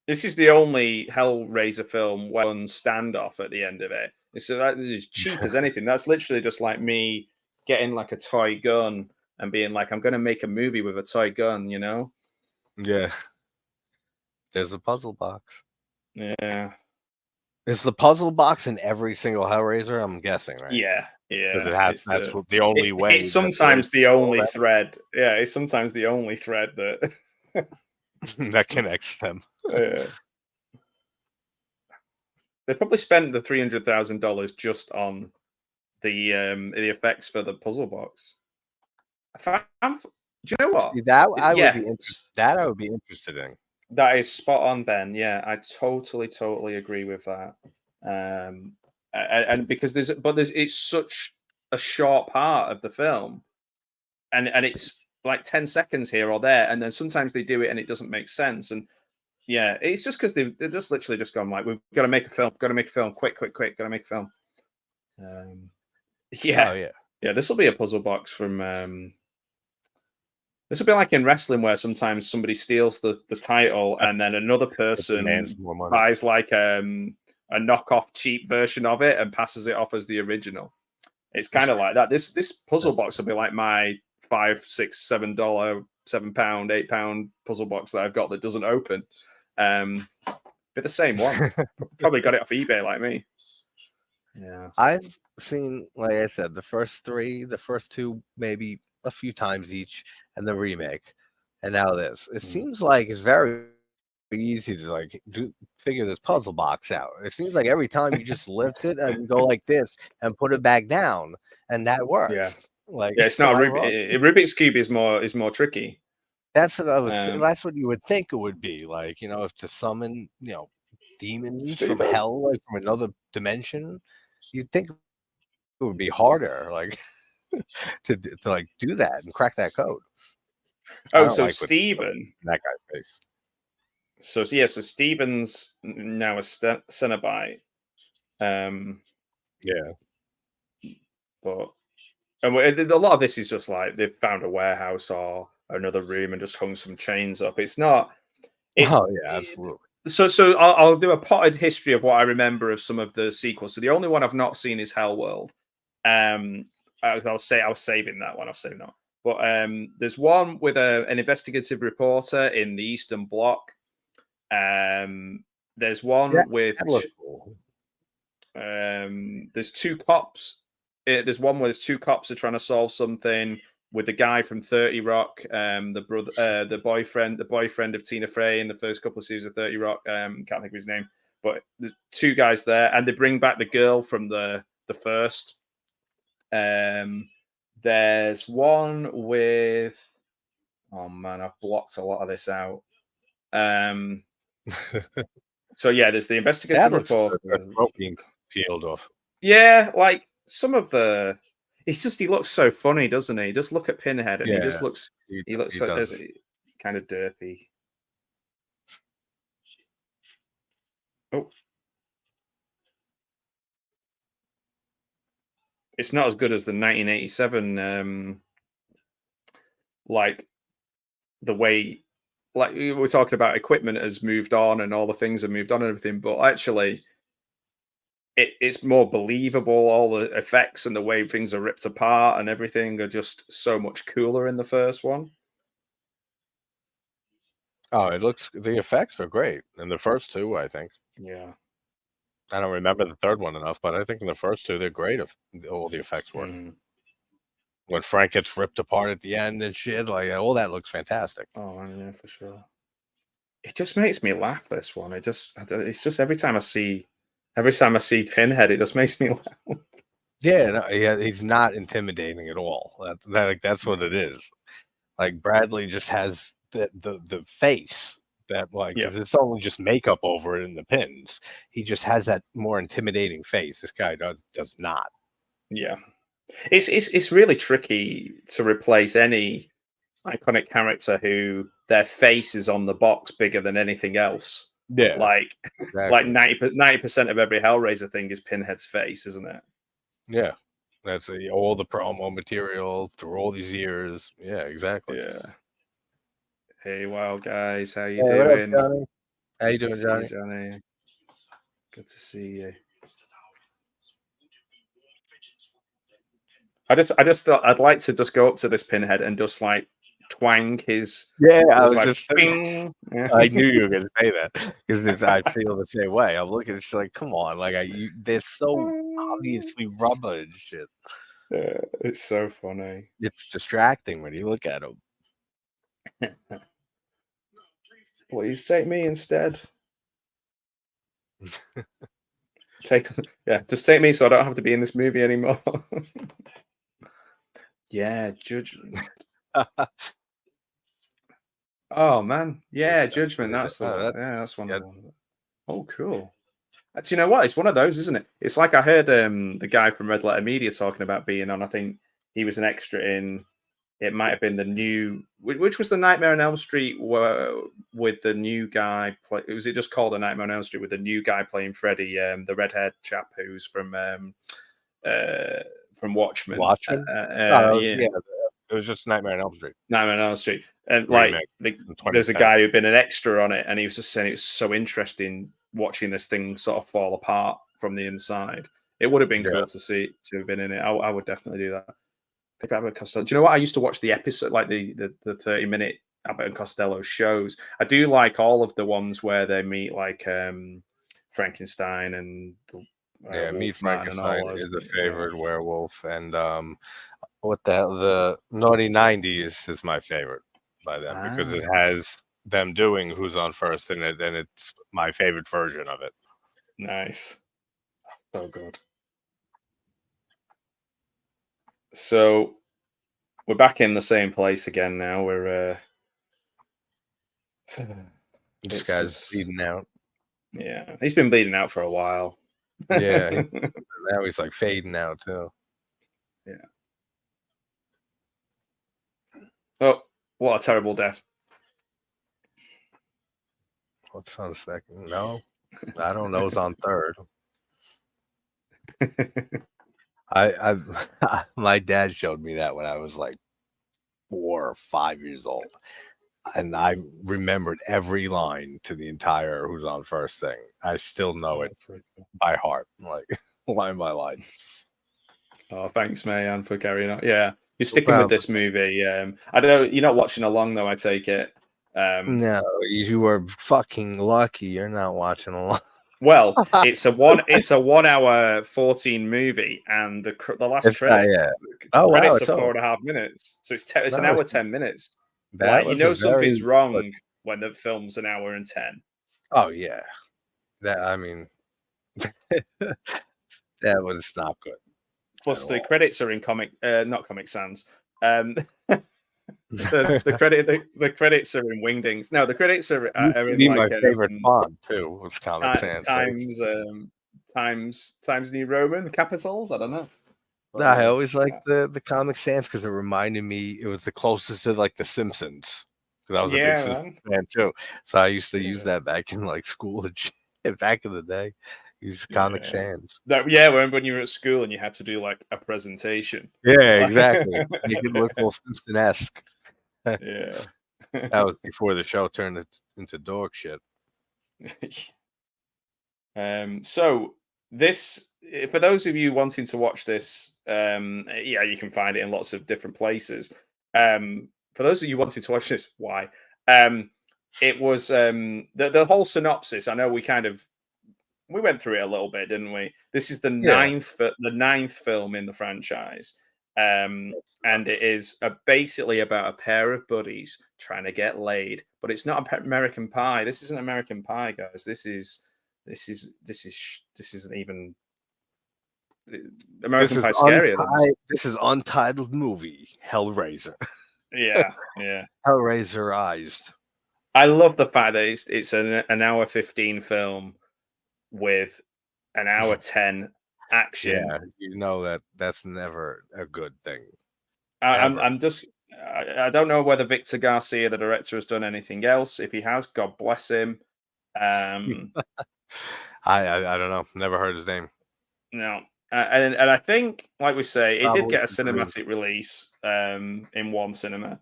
This is the only Hellraiser film where one standoff at the end of it. So that is as cheap as anything. That's literally just like me getting like a toy gun and being like, I'm going to make a movie with a toy gun, Yeah. There's a puzzle box. Yeah. Is the puzzle box in every single Hellraiser? I'm guessing, right? Yeah. Because it has. That's the only way. It's sometimes the only thread. Yeah, it's sometimes the only thread that that connects them. Yeah. They probably spent the $300,000 just on the effects for the puzzle box. Do you know what? That I would be interested in. That is spot on, Ben. Yeah, I totally agree with that. And because it's such a short part of the film, and it's like 10 seconds here or there, and then sometimes they do it and it doesn't make sense. And yeah, it's just because they're just literally just gone like, we've got to make a film, quick, got to make a film. Yeah. This will be a puzzle box from. This will be like in wrestling where sometimes somebody steals the title and then another person buys like a knockoff cheap version of it and passes it off as the original. It's kind of like that. This puzzle box will be like my $5, $6, $7, £7, £8 puzzle box that I've got that doesn't open. But the same one. Probably got it off eBay like me. Yeah. I've seen, like I said, the first 2 maybe a few times each, and the remake, and now this. It seems like it's very easy to like figure this puzzle box out. It seems like every time you just lift it and go like this and put it back down, and that works. Yeah. Like, yeah, it's not a Rubik's cube is more tricky. That's what I was. That's what you would think it would be like. If to summon, demons from hell, like from another dimension, you'd think it would be harder, like to like do that and crack that code. Oh, so like Stephen, that guy's face. So yeah, so Stephen's now a Cenobite. Yeah, but and a lot of this is just like they've found a warehouse or another room and just hung some chains up. It's not. Oh yeah, absolutely. So I'll do a potted history of what I remember of some of the sequels. So the only one I've not seen is Hellworld. I'll say I was saving that one. I'll say that. But there's one with an investigative reporter in the Eastern Bloc. There's one with there's two cops. There's one where there's two cops are trying to solve something with the guy from 30 Rock, the boyfriend of Tina Fey in the first couple of seasons of 30 Rock. Can't think of his name, but there's two guys there, and they bring back the girl from the first. There's one with, oh man, I've blocked a lot of this out. So yeah, there's the investigative report. Being peeled off. Yeah, like some of the. It's just he looks so funny, doesn't he? Just look at Pinhead, and he just looks. He looks so kind of derpy. Oh, it's not as good as the 1987. Like the way, like we were talking about, equipment has moved on, and all the things have moved on, and everything. But actually, it's more believable. All the effects and the way things are ripped apart and everything are just so much cooler in the first one. Oh, the effects are great in the first two, I think. Yeah. I don't remember the third one enough, but I think in the first two, they're great. All the effects were. When Frank gets ripped apart at the end and shit, like all that looks fantastic. Oh yeah, for sure. It just makes me laugh. This one, it's just every time I see Pinhead, it just makes me laugh. Yeah, no, he's not intimidating at all. That's what it is. Like Bradley just has the face that because it's only just makeup over it in the pins. He just has that more intimidating face. This guy does not. Yeah, it's really tricky to replace any iconic character who their face is on the box bigger than anything else. Yeah, like 90% of every Hellraiser thing is Pinhead's face, isn't it? Yeah, that's all the promo material through all these years. Yeah, exactly. Yeah. Hey, wild guys, how you doing? Up, Johnny? How you doing, Johnny? Johnny? Good to see you. I just thought I'd like to just go up to this Pinhead and just like twang his. Yeah, I was just I knew you were going to say that because I feel the same way. I'm looking at it like, come on, like they're so obviously rubber and shit. Yeah, it's so funny. It's distracting when you look at them. Please take me instead. Just take me so I don't have to be in this movie anymore. Yeah, Judgment. Oh man, yeah, Judgment. That's that's one. Oh, cool. Do you know what? It's one of those, isn't it? It's like I heard the guy from Red Letter Media talking about being on. I think he was an extra in. It might have been the new, which was the Nightmare on Elm Street with the new guy. Was it just called a Nightmare on Elm Street with the new guy playing Freddy, the redhead chap who's from Watchmen. Watchmen. Yeah. It was just Nightmare on Elm Street. Nightmare on Elm Street, and like there's a guy who'd been an extra on it, and he was just saying it was so interesting watching this thing sort of fall apart from the inside. It would have been cool to have been in it. I would definitely do that. Abbott and Costello. Do you know what? I used to watch the episode, like the 30-minute Abbott and Costello shows. I do like all of the ones where they meet, like Frankenstein and Meet Frankenstein is a favorite werewolf, and what the hell? The Naughty 90s is my favorite by them because it has them doing Who's on First in it, and it's my favorite version of it. Nice, so good. So we're back in the same place again now. We're this guy's bleeding out. Yeah, he's been bleeding out for a while. Yeah, now he's like fading out too. Yeah. Oh, what a terrible death! What's on second? No, I don't know. It's on third. I my dad showed me that when I was like 4 or 5 years old, and I remembered every line to the entire "Who's on First" thing. I still know it by heart, like line by line. Oh, thanks, Mayan, for carrying on. Yeah, you're sticking with this movie. I don't know. You're not watching along, though. I take it. No, you are fucking lucky. You're not watching along. Well, it's a 1 hour 14 movie, and the last credit, credits are 4.5 minutes, so it's an hour 10 minutes. Like, you know something's wrong when the film's an hour and 10. Oh yeah, I mean, that was not good. Plus, the credits are in not Comic Sans. The credits are in Wingdings. No, the credits are in my favorite font too. Was Comic Sans times New Roman capitals. I don't know. I always liked the Comic Sans because it reminded me it was the closest to like The Simpsons, because I was a big Simpsons fan too. So I used to use that back in like school and back in the day. Use Comic Sans. When you were at school and you had to do like a presentation. Yeah, exactly. You could look a little Simpson-esque. Yeah. That was before the show turned into dork shit. So this, for those of you wanting to watch this, you can find it in lots of different places. For those of you wanting to watch this, why? It was the whole synopsis. I know we went through it a little bit, didn't we? This is the ninth film in the franchise. And it is basically about a pair of buddies trying to get laid, but it's not American Pie. This isn't American Pie, guys. This isn't even American Pie scarier than this. This is untitled movie Hellraiser. Yeah. Hellraiserized. I love the fact that it's an hour 15 film with an hour 10 action. Yeah, you know that's never a good thing. I don't know whether Victor Garcia, the director, has done anything else. If he has, God bless him. I don't know. Never heard his name. No, and I think, like we say, it did get a cinematic release in one cinema.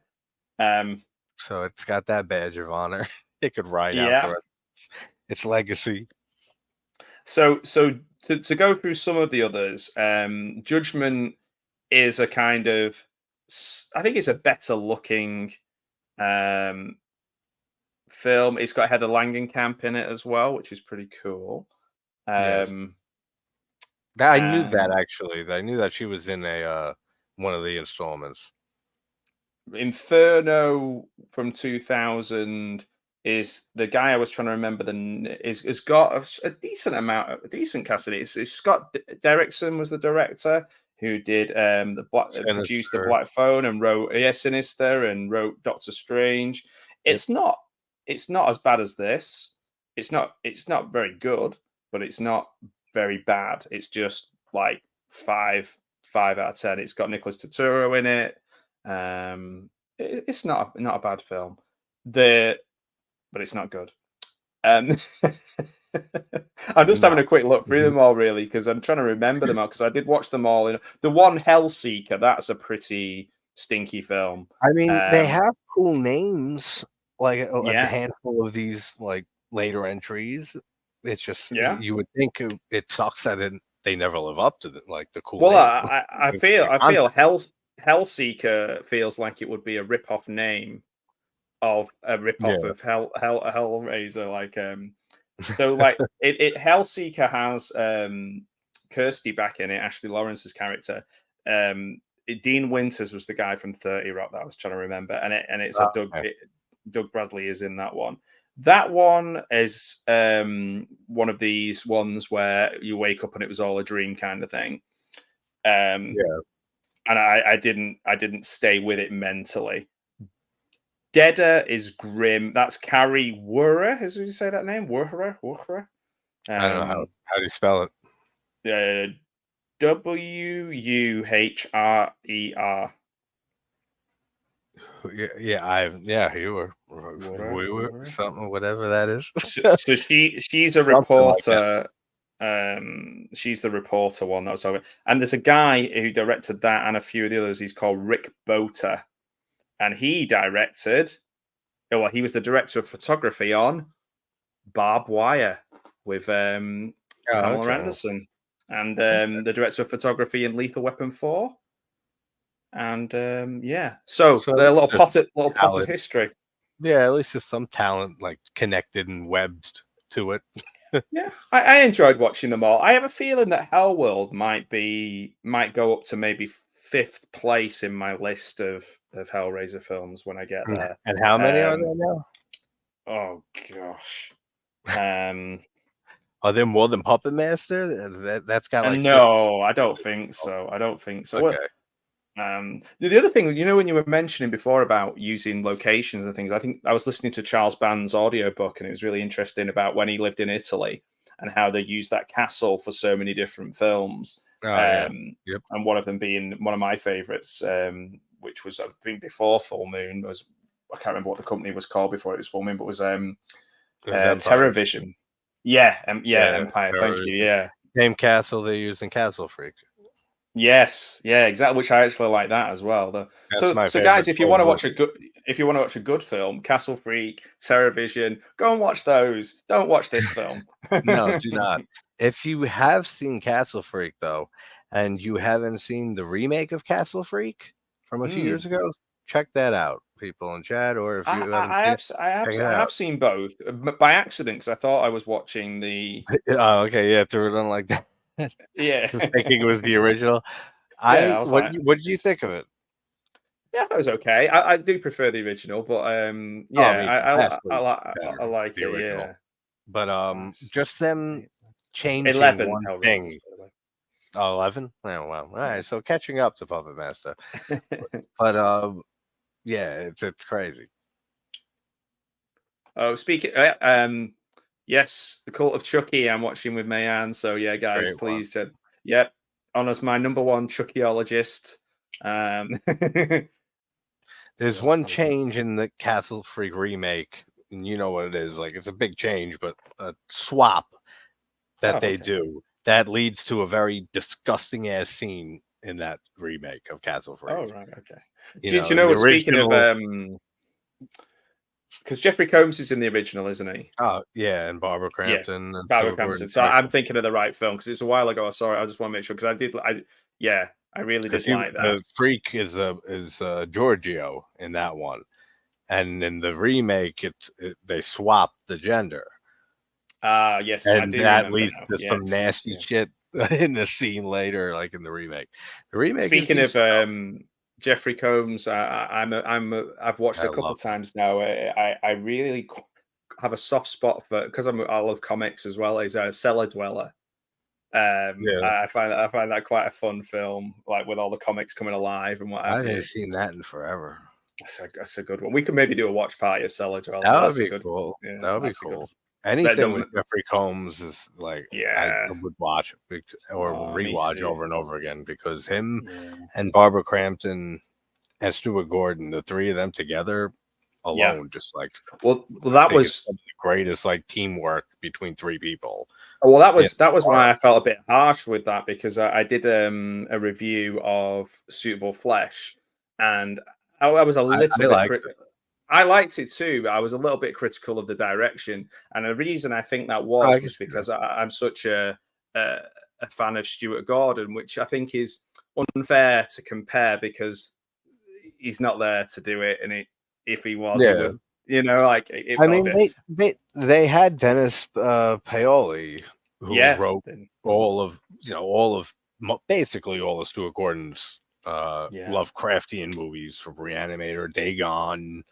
So it's got that badge of honor. It could ride out its legacy. So to go through some of the others, Judgment is a kind of, I think it's a better looking film. It's got Heather Langenkamp in it as well, which is pretty cool. I knew that actually. I knew that she was in one of the installments. Inferno from 2000 is the guy I was trying to remember. Has got a decent cast in it. It's Scott Derrickson was the director who did produced the Black Phone and wrote Sinister and wrote Doctor Strange. It's not as bad as this. It's not very good, but it's not very bad. It's just like 5 out of 10. It's got Nicholas Turturro in it. It's not a bad film. But it's not good. I'm just having a quick look through them all, really, because I'm trying to remember them all, because I did watch them all. The one, Hellseeker, that's a pretty stinky film. I mean, they have cool names, like a handful of these like later entries. It's just you would think it sucks that they never live up to the cool. Well, I feel Hellseeker feels like it would be a rip-off name of a rip-off of Hellraiser, so like Hellseeker has Kirsty back in it, Ashley Lawrence's character. Dean Winters was the guy from 30 Rock that I was trying to remember, and it's Doug Bradley is in that one. That one is one of these ones where you wake up and it was all a dream kind of thing. And and I didn't stay with it mentally. Deader is grim. That's Carrie Wuhrer. Is you say that name? Wuhrer? I don't know how do you spell it. Wuhrer. Yeah, you were something, whatever that is. So she's a reporter. She's the reporter one that was over. And there's a guy who directed that and a few of the others. He's called Rick Boter, and he directed. Well, he was the director of photography on Barbed Wire with Pamela Anderson, and the director of photography in Lethal Weapon 4. And so they're a little potted history. Yeah, at least there's some talent like connected and webbed to it. Yeah, I enjoyed watching them all. I have a feeling that Hellworld might go up to maybe 5th place in my list of Hellraiser films when I get there. And how many are there now? Oh gosh. Are there more than Puppet Master? That's got like no, I don't think so. Okay. The other thing, when you were mentioning before about using locations and things, I think I was listening to Charles Band's audiobook, and it was really interesting about when he lived in Italy and how they used that castle for so many different films. And one of them being one of my favorites, which was I think before Full Moon, I can't remember what the company was called before it was Full Moon, but was TerraVision. Empire. Thank you. Yeah, same castle they used in Castle Freak. Yes, yeah, exactly. Which I actually like that as well. So guys, if you want to watch a good film, Castle Freak, TerraVision, go and watch those. Don't watch this film. No, do not. If you have seen Castle Freak though, and you haven't seen the remake of Castle Freak from a few years ago, check that out, people in chat. Or if you I have seen both by accident because I thought I was watching the. Oh, okay, yeah, threw it on like that. Yeah, thinking it was the original. What did you think of it? Yeah, I thought it was okay. I do prefer the original, but I like it. Original. Yeah, but just them changing 11 one thing. 11? Oh wow! All right, so catching up to Puppet Master, but yeah, it's crazy. Oh, speaking. Yes, the Cult of Chucky I'm watching with Mayan. So yeah, guys, great please. Yep, Honor's my number one Chuckyologist. There's one change in the Castle Freak remake, and you know what it is. Like, it's a big change, but a swap that they do that leads to a very disgusting ass scene in that remake of Castle Freak. Oh right, okay. Do you know what? Speaking of because Jeffrey Combs is in the original, isn't he? Oh yeah, and Barbara Crampton. Yeah, Barbara Crampton. So I'm thinking of the right film because it's a while ago. Sorry, I just want to make sure because I really did like that. The Freak is Giorgio in that one, and in the remake, they swap the gender. Yes, and I do that leads to some nasty shit in the scene later, like in the remake. The remake. Speaking of Jeffrey Combs, I've watched a couple of times now. I really have a soft spot for because I love comics as well. Is a Cellar Dweller. I find that quite a fun film, like with all the comics coming alive and what. I haven't seen that in forever. That's a good one. We could maybe do a watch party of Cellar Dweller. That would be cool. Yeah, that would be cool. Anything with Jeffrey Combs is like, I would watch or rewatch over and over again because him and Barbara Crampton and Stuart Gordon, the three of them together alone, just like that was the greatest like teamwork between three people. Well, that was why I felt a bit harsh with that because I did a review of Suitable Flesh and I was a little bit. I liked it too, but I was a little bit critical of the direction. And the reason I think that was because I'm such a fan of Stuart Gordon, which I think is unfair to compare because he's not there to do it. And if he was, he would, they had Dennis Paoli, who wrote basically all of Stuart Gordon's Lovecraftian movies from Reanimator, Dagon.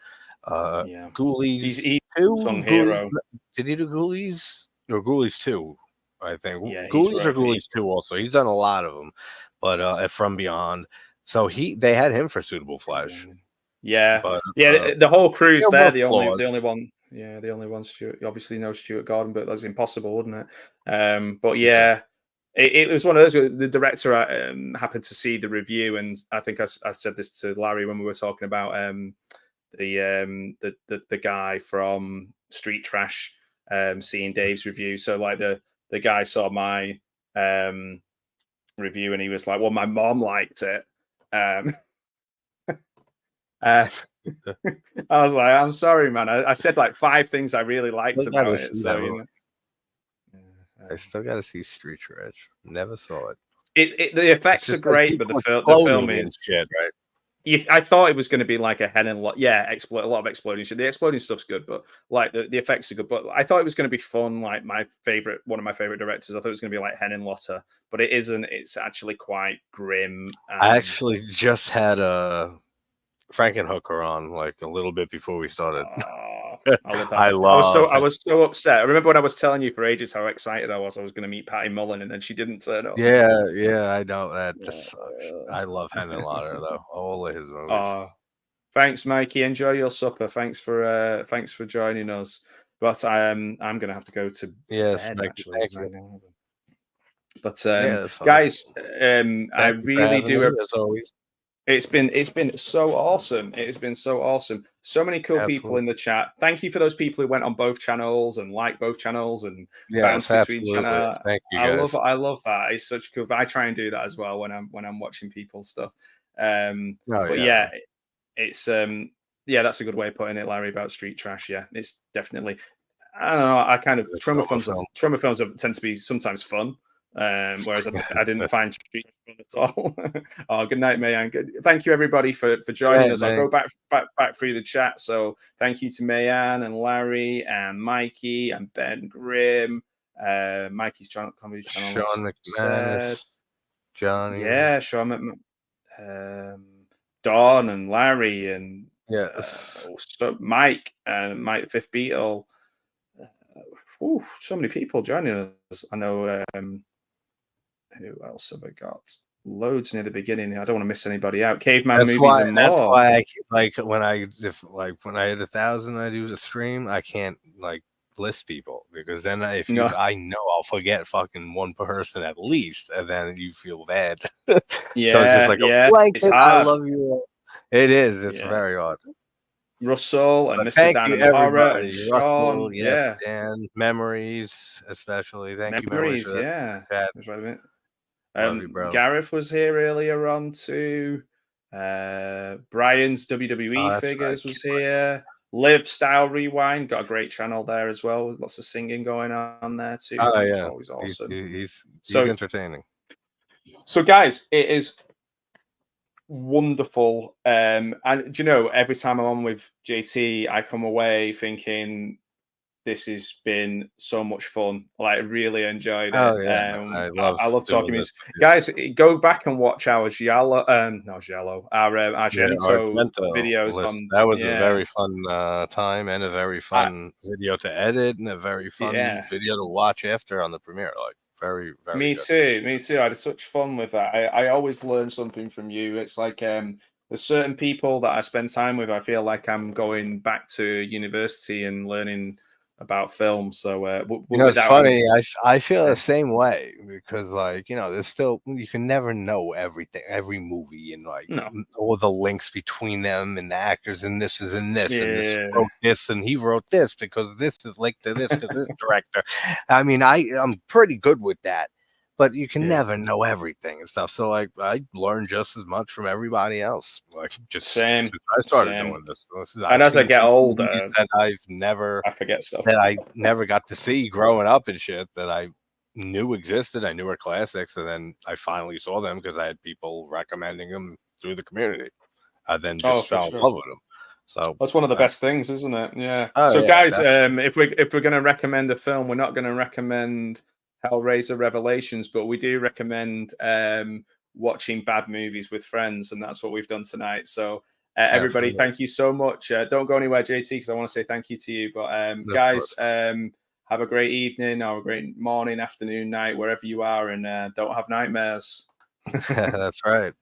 Ghoulies. He's song hero. Did he do Ghoulies or Ghoulies 2? I think Ghoulies or Ghoulies 2 also. He's done a lot of them, but From Beyond. So they had him for Suitable Flesh. Yeah, but, the whole crew's there. The only one. Yeah, the only one. Stuart, obviously, no Stuart Gordon, but that's impossible, wouldn't it? But yeah, it was one of those. The director happened to see the review, and I think I said this to Larry when we were talking about the guy from Street Trash seeing Dave's review. So like the guy saw my review, and he was like, "Well, my mom liked it." I was like, I'm sorry, man. I said like 5 things I really liked about it. So you know, I still got to see Street Trash. Never saw it. The effects are great, but the film is shit, right? I thought it was going to be like a hen and lot. Yeah, a lot of exploding shit. The exploding stuff's good, but like the effects are good. But I thought it was going to be fun. Like one of my favorite directors. I thought it was going to be like Hen and Lotta, but it isn't. It's actually quite grim. I actually just had a Frankenhooker on like a little bit before we started. I was so upset. I remember when I was telling you for ages how excited I was going to meet Patty Mullen, and then she didn't turn up. Yeah, I know that just sucks. I love Hen and Lotta though. All of his movies. Thanks, Mikey. Enjoy your supper. Thanks for joining us. But I'm gonna have to go to bed actually. But guys, I really do. As always. It's been so awesome. It has been so awesome. So many cool people in the chat. Thank you for those people who went on both channels and liked both channels and bounced between channels. Thank you, guys. I love that. It's such cool. I try and do that as well when I'm watching people's stuff. It's that's a good way of putting it, Larry, about Street Trash. Yeah, it's definitely. I don't know. I kind of trauma films tend to be sometimes fun. Whereas I didn't find Street fun at all. Good night, Mayan. Thank you everybody for joining us. I'll go back through the chat. So thank you to Mayan and Larry and Mikey and Ben Grimm, Mikey's comedy channel, Sean McManus, Johnny, Sean Don and Larry and Mike and Mike Fifth Beatle. So many people joining us. I know. Who else have I got? Loads near the beginning. I don't want to miss anybody out. Caveman movies and more. That's why when I hit 1,000, I do the stream. I can't list people because then I know I'll forget fucking one person at least, and then you feel bad. So it's just like a blanket. I love you all. It is. It's very hard. Russell and Mr. Dan and Laura and Sean, and Memories, especially. Thank you, Memories. Gareth was here earlier on too. Brian's WWE figures was here. Live Style Rewind got a great channel there as well with lots of singing going on there too. It's always awesome. He's entertaining. So guys, it is wonderful. And do you know, every time I'm on with JT, I come away thinking this has been so much fun. Like, really enjoyed it. I love talking music. Guys, go back and watch our Giallo, our Argento videos. That was a very fun time and a very fun video to edit and a very fun video to watch after on the premiere. Like, very, very Me too. I had such fun with that. I always learn something from you. It's like there's certain people that I spend time with. I feel like I'm going back to university and learning about film. So it's funny. I feel the same way because there's still, you can never know everything, every movie, and all the links between them and the actors, and this is in this, and this wrote this, and he wrote this because this is linked to this because this director. I mean, I'm pretty good with that, but you can never know everything and stuff. So I learn just as much from everybody else. Same. I started doing this. And as I get older, I forget stuff that I never got to see growing up and shit that I knew existed. I knew were classics, and then I finally saw them because I had people recommending them through the community. I then just fell in love with them. So that's one of the best things, isn't it? Yeah. Guys, if we're going to recommend a film, we're not going to recommend Hellraiser Revelations, but we do recommend watching bad movies with friends, and that's what we've done tonight. So everybody, thank you so much. Don't go anywhere, JT, because I want to say thank you to you. But guys, have a great evening or a great morning, afternoon, night, wherever you are, and don't have nightmares. That's right.